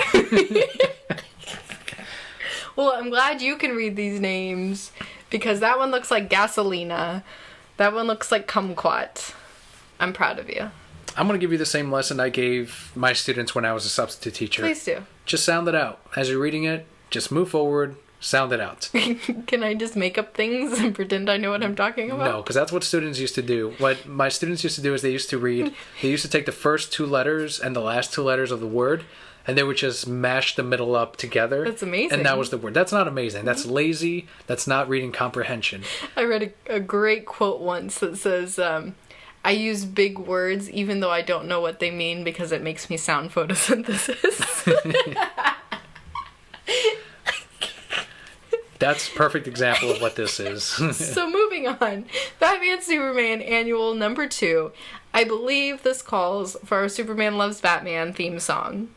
Well, I'm glad you can read these names, because that one looks like Gasolina. That one looks like Kumquat. I'm proud of you. I'm going to give you the same lesson I gave my students when I was a substitute teacher. Please do. Just sound it out. As you're reading it, just move forward, sound it out. Can I just make up things and pretend I know what I'm talking about? No, because that's what students used to do. What my students used to do is they used to take the first 2 letters and the last 2 letters of the word, and they would just mash the middle up together. That's amazing. And that was the word. That's not amazing. That's lazy. That's not reading comprehension. I read a great quote once that says, I use big words even though I don't know what they mean because it makes me sound photosynthesis. That's a perfect example of what this is. So moving on. Batman Superman Annual number 2. I believe this calls for our Superman Loves Batman theme song.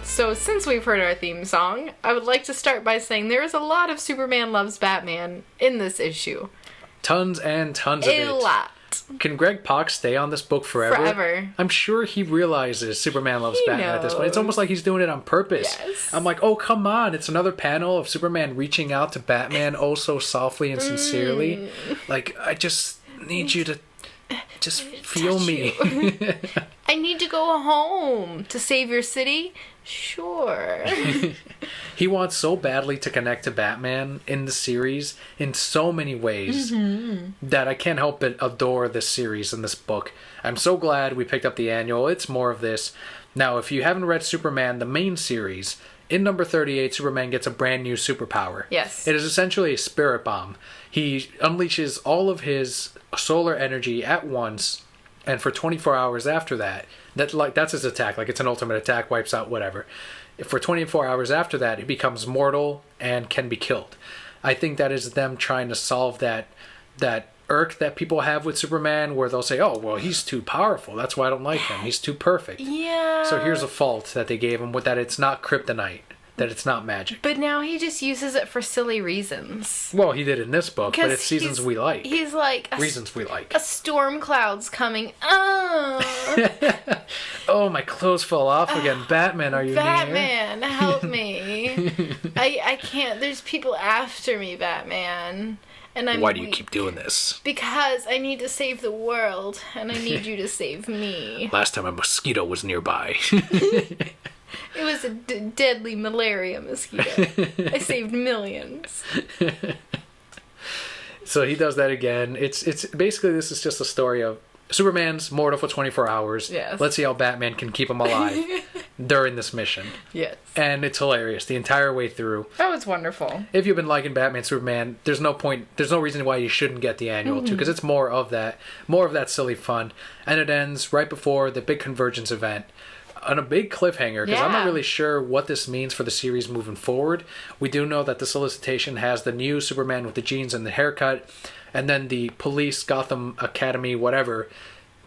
So since we've heard our theme song, I would like to start by saying there is a lot of Superman Loves Batman in this issue. Tons and tons of it. A lot. Can Greg Pak stay on this book forever? Forever. I'm sure he realizes Superman Loves Batman at this point. It's almost like he's doing it on purpose. Yes. I'm like, oh, come on. It's another panel of Superman reaching out to Batman oh so softly and sincerely. Like, I just need you to just feel me. I need to go home to save your city. Sure. He wants so badly to connect to Batman in the series in so many ways that I can't help but adore this series and this book. I'm so glad we picked up the annual. It's more of this. Now, if you haven't read Superman, the main series, in number 38, Superman gets a brand new superpower. Yes. It is essentially a spirit bomb. He unleashes all of his solar energy at once, and for 24 hours after that, that's his attack. Like, it's an ultimate attack, wipes out whatever. For 24 hours after that, he becomes mortal and can be killed. I think that is them trying to solve that irk that people have with Superman, where they'll say, oh, well, he's too powerful. That's why I don't like him. He's too perfect. Yeah. So here's a fault that they gave him, with that it's not kryptonite. That it's not magic. But now he just uses it for silly reasons. Well, he did in this book, but it's seasons we like. He's like... Reasons we like. A storm cloud's coming. Oh! Oh, my clothes fell off again. Batman, are you Batman, near? help me. I can't. There's people after me, Batman. And I'm Why do you keep doing this? Because I need to save the world, and I need you to save me. Last time a mosquito was nearby. It was a deadly malaria mosquito. I saved millions. So he does that again. It's basically, this is just a story of Superman's mortal for 24 hours. Yes. Let's see how Batman can keep him alive during this mission. Yes. And And it's hilarious the entire way through. that was wonderful. If you've been liking Batman, Superman, there's no reason why you shouldn't get the annual too, because it's more of that silly fun. And it ends right before the big Convergence event on a big cliffhanger, because I'm not really sure what this means for the series moving forward. We do know that the solicitation has the new Superman with the jeans and the haircut, and then the police, Gotham Academy, whatever,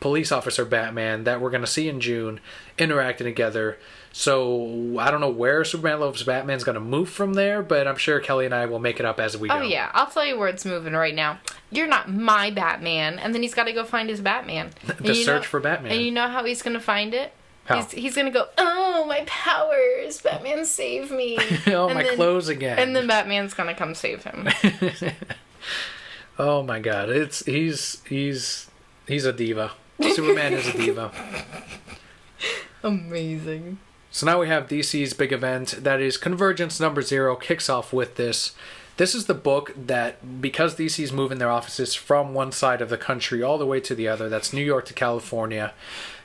police officer Batman that we're going to see in June interacting together. So I don't know where Superman Loves Batman's going to move from there, but I'm sure Kelly and I will make it up as we go. Oh yeah, I'll tell you where it's moving right now. You're not my Batman, and then he's got to go find his Batman. The search for Batman. And you know how he's going to find it? How? He's going to go, oh, my powers, Batman save me. Oh, and my then, clothes again. And then Batman's going to come save him. Oh my God, he's a diva. Superman is a diva. Amazing. So now we have DC's big event, that is Convergence number 0, kicks off with this. This is the book that, because DC's moving their offices from one side of the country all the way to the other, that's New York to California,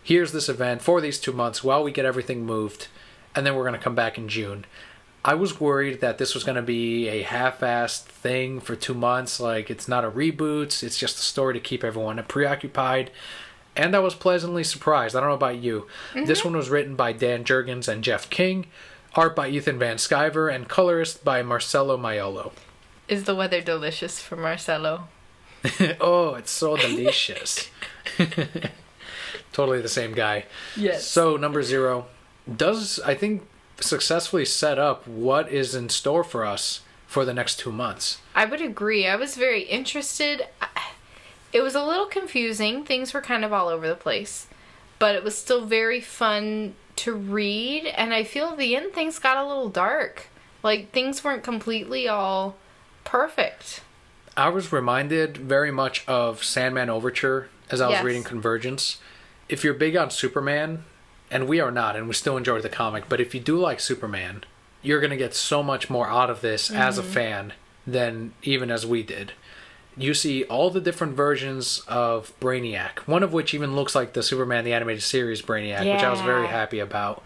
here's this event for these 2 months while we get everything moved, and then we're going to come back in June. I was worried that this was going to be a half-assed thing for 2 months, like it's not a reboot, it's just a story to keep everyone preoccupied. And I was pleasantly surprised. I don't know about you. Mm-hmm. This one was written by Dan Jurgens and Jeff King. Art by Ethan Van Sciver, and colorist by Marcelo Maiolo. Is the weather delicious for Marcelo? Oh, it's so delicious. Totally the same guy. Yes. So, number 0 does, I think, successfully set up what is in store for us for the next 2 months. I would agree. I was very interested. It was a little confusing. Things were kind of all over the place. But it was still very fun to read. And I feel at the end things got a little dark. Like, things weren't completely all perfect. I was reminded very much of Sandman Overture as I was reading Convergence. If you're big on Superman, and we are not, and we still enjoy the comic, but if you do like Superman, you're going to get so much more out of this as a fan than even as we did. You see all the different versions of Brainiac, one of which even looks like the Superman the Animated Series Brainiac, which I was very happy about.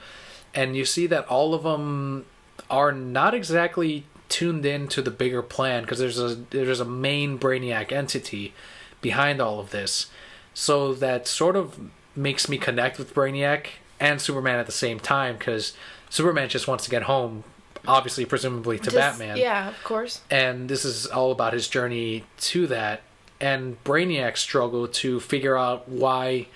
And you see that all of them are not exactly tuned in to the bigger plan, because there's a main Brainiac entity behind all of this. So that sort of makes me connect with Brainiac and Superman at the same time, because Superman just wants to get home, obviously, presumably to Batman. Yeah, of course. And this is all about his journey to that. And Brainiac's struggle to figure out why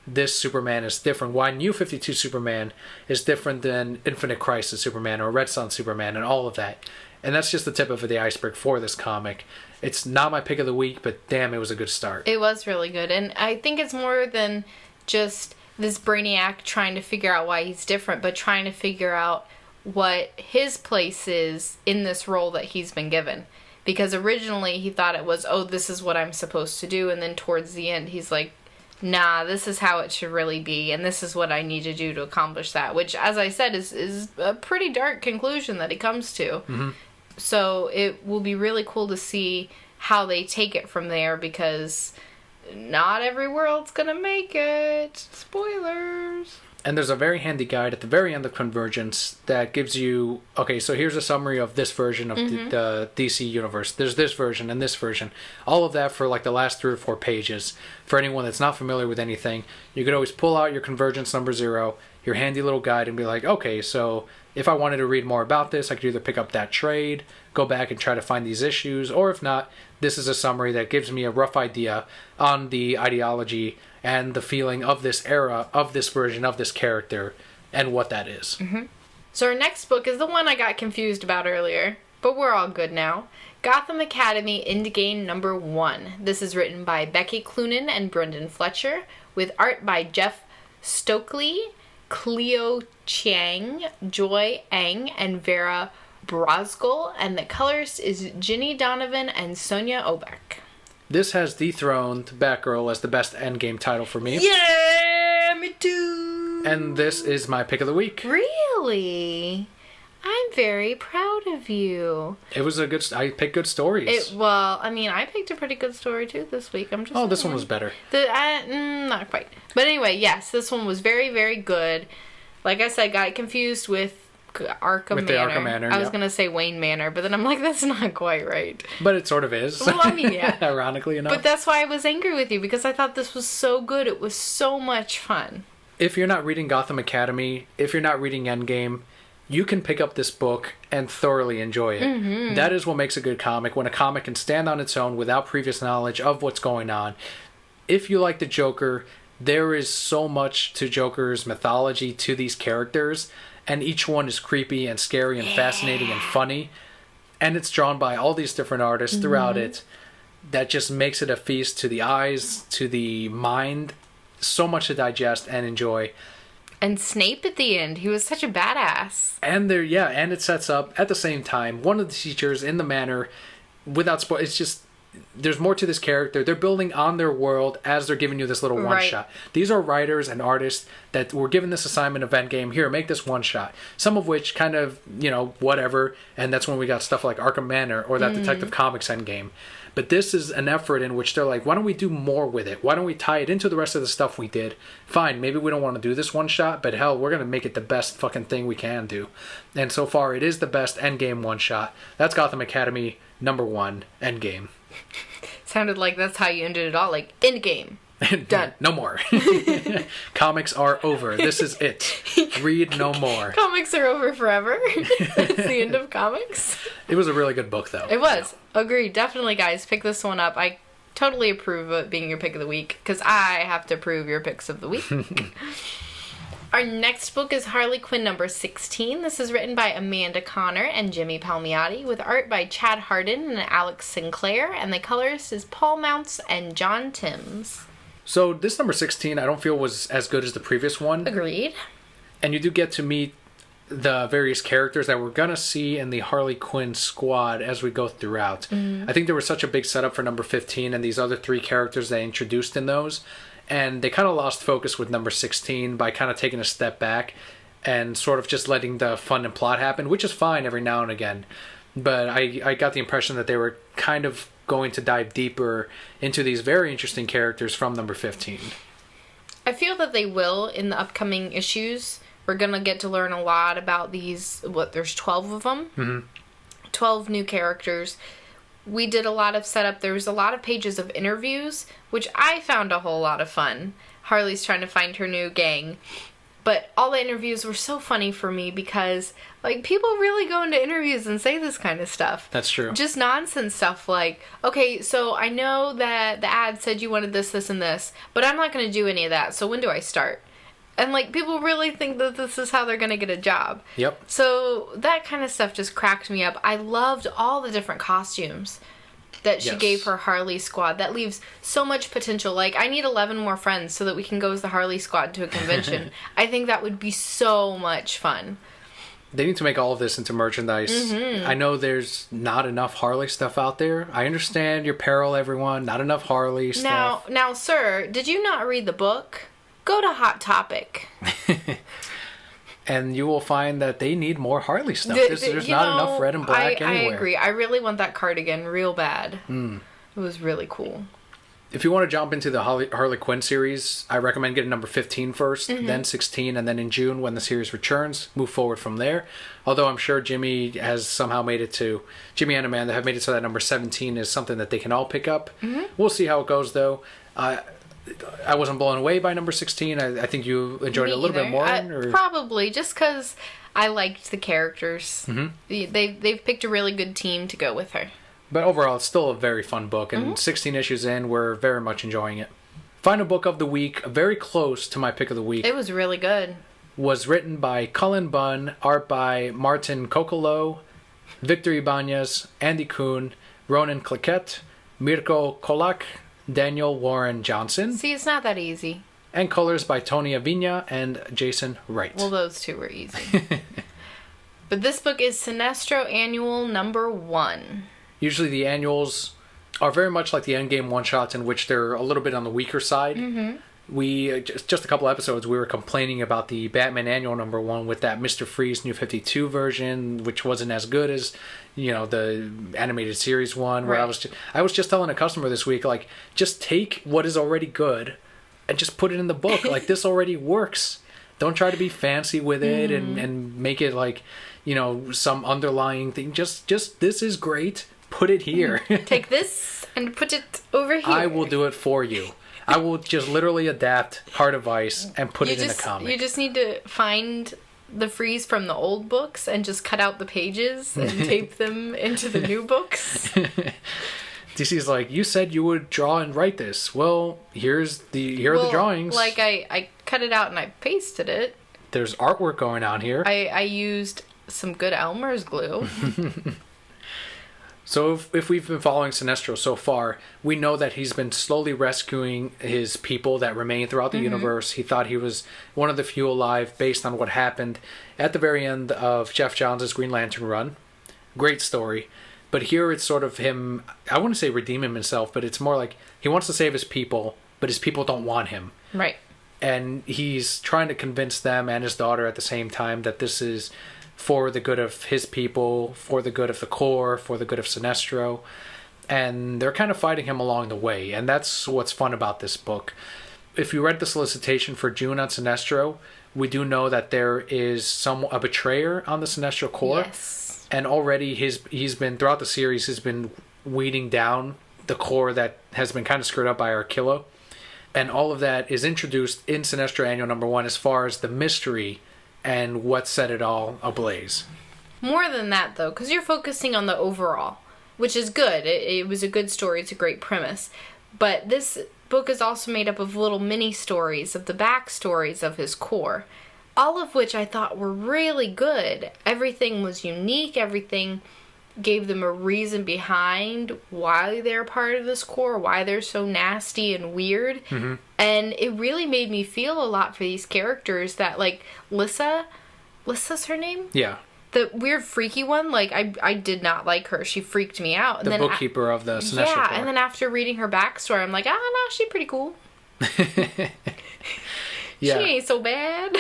this Superman is different, why New 52 Superman is different than Infinite Crisis Superman or Red Son Superman and all of that. And that's just the tip of the iceberg for this comic. It's not my pick of the week, but damn, it was a good start. It was really good. And I think it's more than just this Brainiac trying to figure out why he's different, but trying to figure out what his place is in this role that he's been given. Because originally he thought it was, oh, this is what I'm supposed to do. And then towards the end, he's like, nah, this is how it should really be. And this is what I need to do to accomplish that. Which, as I said, is a pretty dark conclusion that he comes to. Mm-hmm. So it will be really cool to see how they take it from there, because not every world's gonna make it. Spoilers. And there's a very handy guide at the very end of Convergence that gives you, okay, so here's a summary of this version of the DC universe. There's this version and this version. All of that for like the last 3 or 4 pages. For anyone that's not familiar with anything, you could always pull out your Convergence number 0, your handy little guide, and be like, okay, so if I wanted to read more about this, I could either pick up that trade, go back and try to find these issues, or if not, this is a summary that gives me a rough idea on the ideology and the feeling of this era, of this version, of this character, and what that is. Mm-hmm. So our next book is the one I got confused about earlier, but we're all good now. Gotham Academy Endgame number 1. This is written by Becky Cloonan and Brendan Fletcher, with art by Jeff Stokely, Cleo Chiang, Joy Ang, and Vera Brosgol, and the colorist is Ginny Donovan and Sonia Obeck. This has dethroned Batgirl as the best Endgame title for me. Yeah, me too. And this is my pick of the week. Really? I'm very proud of you. It was a good... I picked good stories. Well, I mean, I picked a pretty good story too this week. I'm just... Oh, this one was better. Not quite. But anyway, yes, this one was very, very good. Like I said, got confused with Arkham Manor. Arkham Manor, I was going to say Wayne Manor, but then I'm like, that's not quite right. But it sort of is. Well, I mean, yeah. Ironically enough. But that's why I was angry with you, because I thought this was so good. It was so much fun. If you're not reading Gotham Academy, if you're not reading Endgame, you can pick up this book and thoroughly enjoy it. Mm-hmm. That is what makes a good comic, when a comic can stand on its own without previous knowledge of what's going on. If you like the Joker, there is so much to Joker's mythology, to these characters, and each one is creepy and scary and fascinating and funny. And it's drawn by all these different artists throughout it. That just makes it a feast to the eyes, to the mind. So much to digest and enjoy. And Snape at the end, he was such a badass. And and it sets up, at the same time, one of the teachers in the manor, without spoil, it's just, there's more to this character. They're building on their world as they're giving you this little one-shot. These are writers and artists that were given this assignment of Endgame. Here, make this one-shot. Some of which kind of, whatever, and that's when we got stuff like Arkham Manor or that Detective Comics Endgame. But this is an effort in which they're like, why don't we do more with it? Why don't we tie it into the rest of the stuff we did? Fine, maybe we don't want to do this one shot, but hell, we're going to make it the best fucking thing we can do. And so far, it is the best Endgame one shot. That's Gotham Academy number 1, Endgame. Sounded like that's how you ended it all, like, Endgame. Done. No more. Comics are over. This is it. Read no more. Comics are over forever. That's the end of comics. It was a really good book, though. It was. Agreed. Definitely, guys. Pick this one up. I totally approve of it being your pick of the week, because I have to approve your picks of the week. Our next book is Harley Quinn number 16. This is written by Amanda Connor and Jimmy Palmiotti, with art by Chad Hardin and Alex Sinclair, and the colorist is Paul Mounts and John Timms. So this number 16 I don't feel was as good as the previous one. Agreed. And you do get to meet the various characters that we're going to see in the Harley Quinn squad as we go throughout. I think there was such a big setup for number 15 and these other 3 characters they introduced in those. And they kind of lost focus with number 16 by kind of taking a step back and sort of just letting the fun and plot happen, which is fine every now and again. But I got the impression that they were kind of going to dive deeper into these very interesting characters from number 15. I feel that they will in the upcoming issues. We're going to get to learn a lot about these, there's 12 of them? Mm-hmm. 12 new characters. We did a lot of setup. There was a lot of pages of interviews, which I found a whole lot of fun. Harley's trying to find her new gang. But all the interviews were so funny for me because, like, people really go into interviews and say this kind of stuff. That's true. Just nonsense stuff like, okay, so I know that the ad said you wanted this, this, and this, but I'm not going to do any of that, so when do I start? And, like, people really think that this is how they're going to get a job. Yep. So that kind of stuff just cracked me up. I loved all the different costumes that she gave her Harley squad. That leaves so much potential. Like, I need 11 more friends so that we can go as the Harley squad to a convention. I think that would be so much fun. They need to make all of this into merchandise. Mm-hmm. I know there's not enough Harley stuff out there. I understand your peril, everyone. Not enough Harley stuff. Now, sir, did you not read the book? Go to Hot Topic. And you will find that they need more Harley stuff. There's not enough red and black anywhere. I agree. I really want that cardigan real bad. It was really cool. If you want to jump into the Harley Quinn series, I recommend getting number 15 first, then 16, and then in June, when the series returns, move forward from there. Although I'm sure Jimmy and Amanda have made it so that number 17 is something that they can all pick up. We'll see how it goes, though. I wasn't blown away by number 16. I think you enjoyed it a little bit more. Probably, just because I liked the characters. They've picked a really good team to go with her. But overall, it's still a very fun book, and 16 issues in, we're very much enjoying it. Final book of the week, very close to my pick of the week. It was really good. Was written by Cullen Bunn, art by Martin Kokolo, Victor Ibanez, Andy Kuhn, Ronan Cliquette, Mirko Kolak, Daniel Warren Johnson. See, it's not that easy. And colors by Tony Avina and Jason Wright. Well, those two were easy. But this book is Sinestro Annual number 1. Usually the annuals are very much like the Endgame one-shots, in which they're a little bit on the weaker side. We, just a couple episodes, we were complaining about the Batman Annual number 1 with that Mr. Freeze New 52 version, which wasn't as good as, the animated series one, where I was just telling a customer this week, like, just take what is already good and just put it in the book. Like, this already works. Don't try to be fancy with it and make it like, some underlying thing. Just this is great. Put it here. Take this and put it over here. I will do it for you. I will just literally adapt Heart of Ice and put it in a comic. You just need to find the freeze from the old books and just cut out the pages and tape them into the new books. DC's like, you said you would draw and write this. Well, here are the drawings. Like, I cut it out and I pasted it. There's artwork going on here. I used some good Elmer's glue. So if we've been following Sinestro so far, we know that he's been slowly rescuing his people that remain throughout the universe. He thought he was one of the few alive based on what happened at the very end of Jeff Johns' Green Lantern run. Great story. But here it's sort of him, I wouldn't say redeeming himself, but it's more like he wants to save his people, but his people don't want him. Right. And he's trying to convince them and his daughter at the same time that this is for the good of his people, for the good of the Corps, for the good of Sinestro. And they're kind of fighting him along the way. And that's what's fun about this book. If you read the solicitation for June on Sinestro, we do know that there is a betrayer on the Sinestro Corps. Yes. And already he's been, throughout the series, he's been weeding down the Corps that has been kind of screwed up by Arkillo. And all of that is introduced in Sinestro Annual number 1 as far as the mystery and what set it all ablaze. More than that, though, because you're focusing on the overall, which is good. It was a good story. It's a great premise. But this book is also made up of little mini-stories of the backstories of his core, all of which I thought were really good. Everything was unique. Everything gave them a reason behind why they're part of this core, why they're so nasty and weird. Mm-hmm. And it really made me feel a lot for these characters that, like, Lissa's her name? Yeah. The weird freaky one, like, I did not like her. She freaked me out. And the bookkeeper of the Sinestro Corps. And then after reading her backstory, I'm like, no, she's pretty cool. She ain't so bad.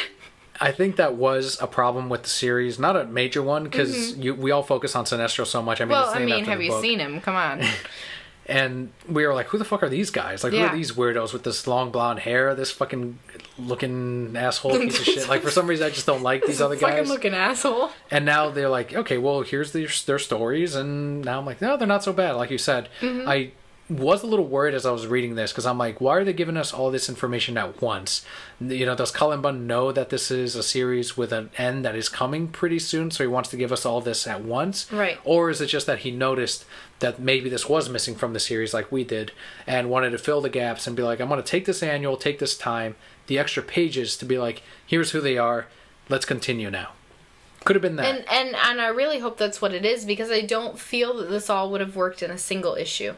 I think that was a problem with the series. Not a major one, because we all focus on Sinestro so much. I mean, it's named after have the you book. seen him? Come on. And we were like, who the fuck are these guys? Like, who are these weirdos with this long blonde hair? This fucking looking asshole piece of shit. Like, for some reason, I just don't like these other guys. Fucking looking asshole. And now they're like, okay, well, here's their stories. And now I'm like, no, they're not so bad. Like you said, I was a little worried as I was reading this, because I'm like, why are they giving us all this information at once? You know, does Cullen Bunn know that this is a series with an end that is coming pretty soon, so he wants to give us all this at once? Right. Or is it just that he noticed that maybe this was missing from the series like we did, and wanted to fill the gaps and be like, I'm going to take this annual, take this time, the extra pages to be like, here's who they are, let's continue now. Could have been that. And I really hope that's what it is, because I don't feel that this all would have worked in a single issue.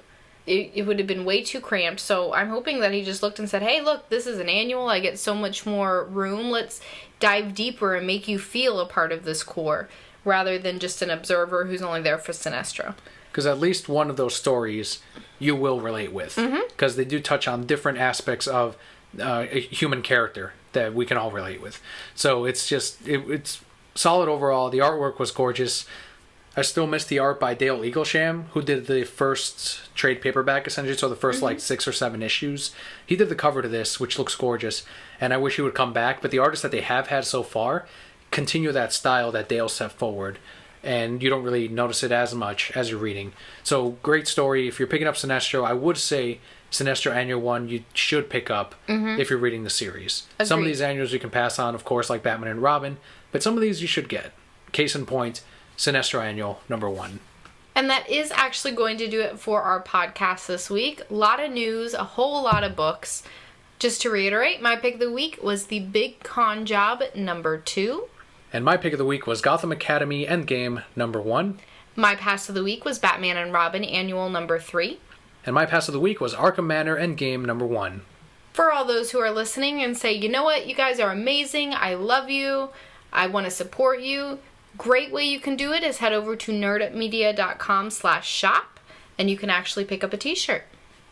It would have been way too cramped. So I'm hoping that he just looked and said, hey, look, this is an annual. I get so much more room. Let's dive deeper and make you feel a part of this core, rather than just an observer who's only there for Sinestro. Because at least one of those stories you will relate with. Because they do touch on different aspects of a human character that we can all relate with. So it's just, it's solid overall. The artwork was gorgeous. I still miss the art by Dale Eaglesham, who did the first trade paperback, essentially, so the first, 6 or 7 issues. He did the cover to this, which looks gorgeous, and I wish he would come back. But the artists that they have had so far continue that style that Dale set forward, and you don't really notice it as much as you're reading. So, great story. If you're picking up Sinestro, I would say Sinestro Annual 1 you should pick up if you're reading the series. Agreed. Some of these annuals you can pass on, of course, like Batman and Robin, but some of these you should get. Case in point, Sinestro Annual number 1. And that is actually going to do it for our podcast this week. A lot of news, a whole lot of books. Just to reiterate, my pick of the week was The Big Con Job number 2. And my pick of the week was Gotham Academy Endgame number 1. My pass of the week was Batman and Robin Annual number 3. And my pass of the week was Arkham Manor Endgame number 1. For all those who are listening and say, you know what, you guys are amazing, I love you, I want to support you, great way you can do it is head over to nerdupmedia.com/shop, and you can actually pick up a t-shirt.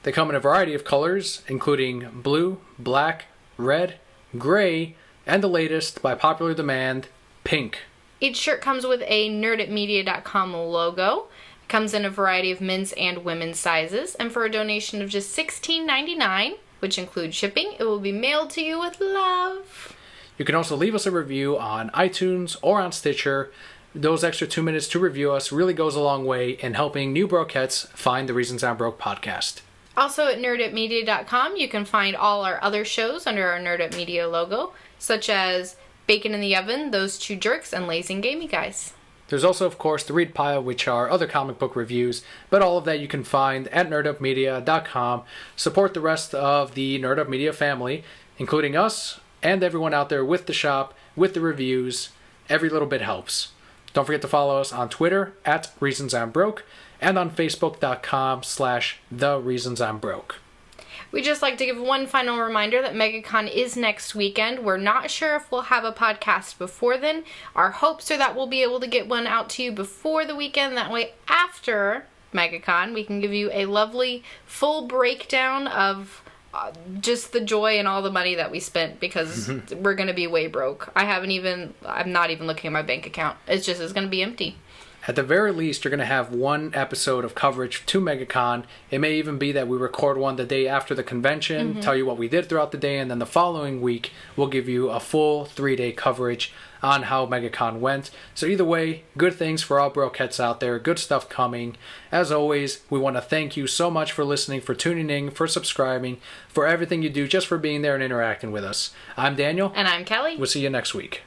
They come in a variety of colors, including blue, black, red, gray, and the latest, by popular demand, pink. Each shirt comes with a nerdupmedia.com logo. It comes in a variety of men's and women's sizes, and for a donation of just $16.99, which includes shipping, it will be mailed to you with love. You can also leave us a review on iTunes or on Stitcher. Those extra 2 minutes to review us really goes a long way in helping new Brokettes find the Reasons I'm Broke podcast. Also at nerdupmedia.com, you can find all our other shows under our Nerd Up Media logo, such as Bacon in the Oven, Those Two Jerks, and Lazy and Gamey Guys. There's also, of course, the Read Pile, which are other comic book reviews, but all of that you can find at nerdupmedia.com. Support the rest of the Nerd Up Media family, including us, and everyone out there with the shop, with the reviews. Every little bit helps. Don't forget to follow us on Twitter at Reasons I'm Broke and on Facebook.com/The Reasons I'm Broke. We'd just like to give one final reminder that MegaCon is next weekend. We're not sure if we'll have a podcast before then. Our hopes are that we'll be able to get one out to you before the weekend. That way, after MegaCon, we can give you a lovely full breakdown of just the joy and all the money that we spent, because we're going to be way broke. I'm not even looking at my bank account. It's going to be empty. at the very least, you're going to have one episode of coverage to MegaCon. It may even be that we record one the day after the convention, tell you what we did throughout the day, and then the following week, we'll give you a full 3-day coverage on how MegaCon went. So either way, good things for all Brokettes out there. Good stuff coming. As always, we want to thank you so much for listening, for tuning in, for subscribing, for everything you do, just for being there and interacting with us. I'm Daniel. And I'm Kelli. We'll see you next week.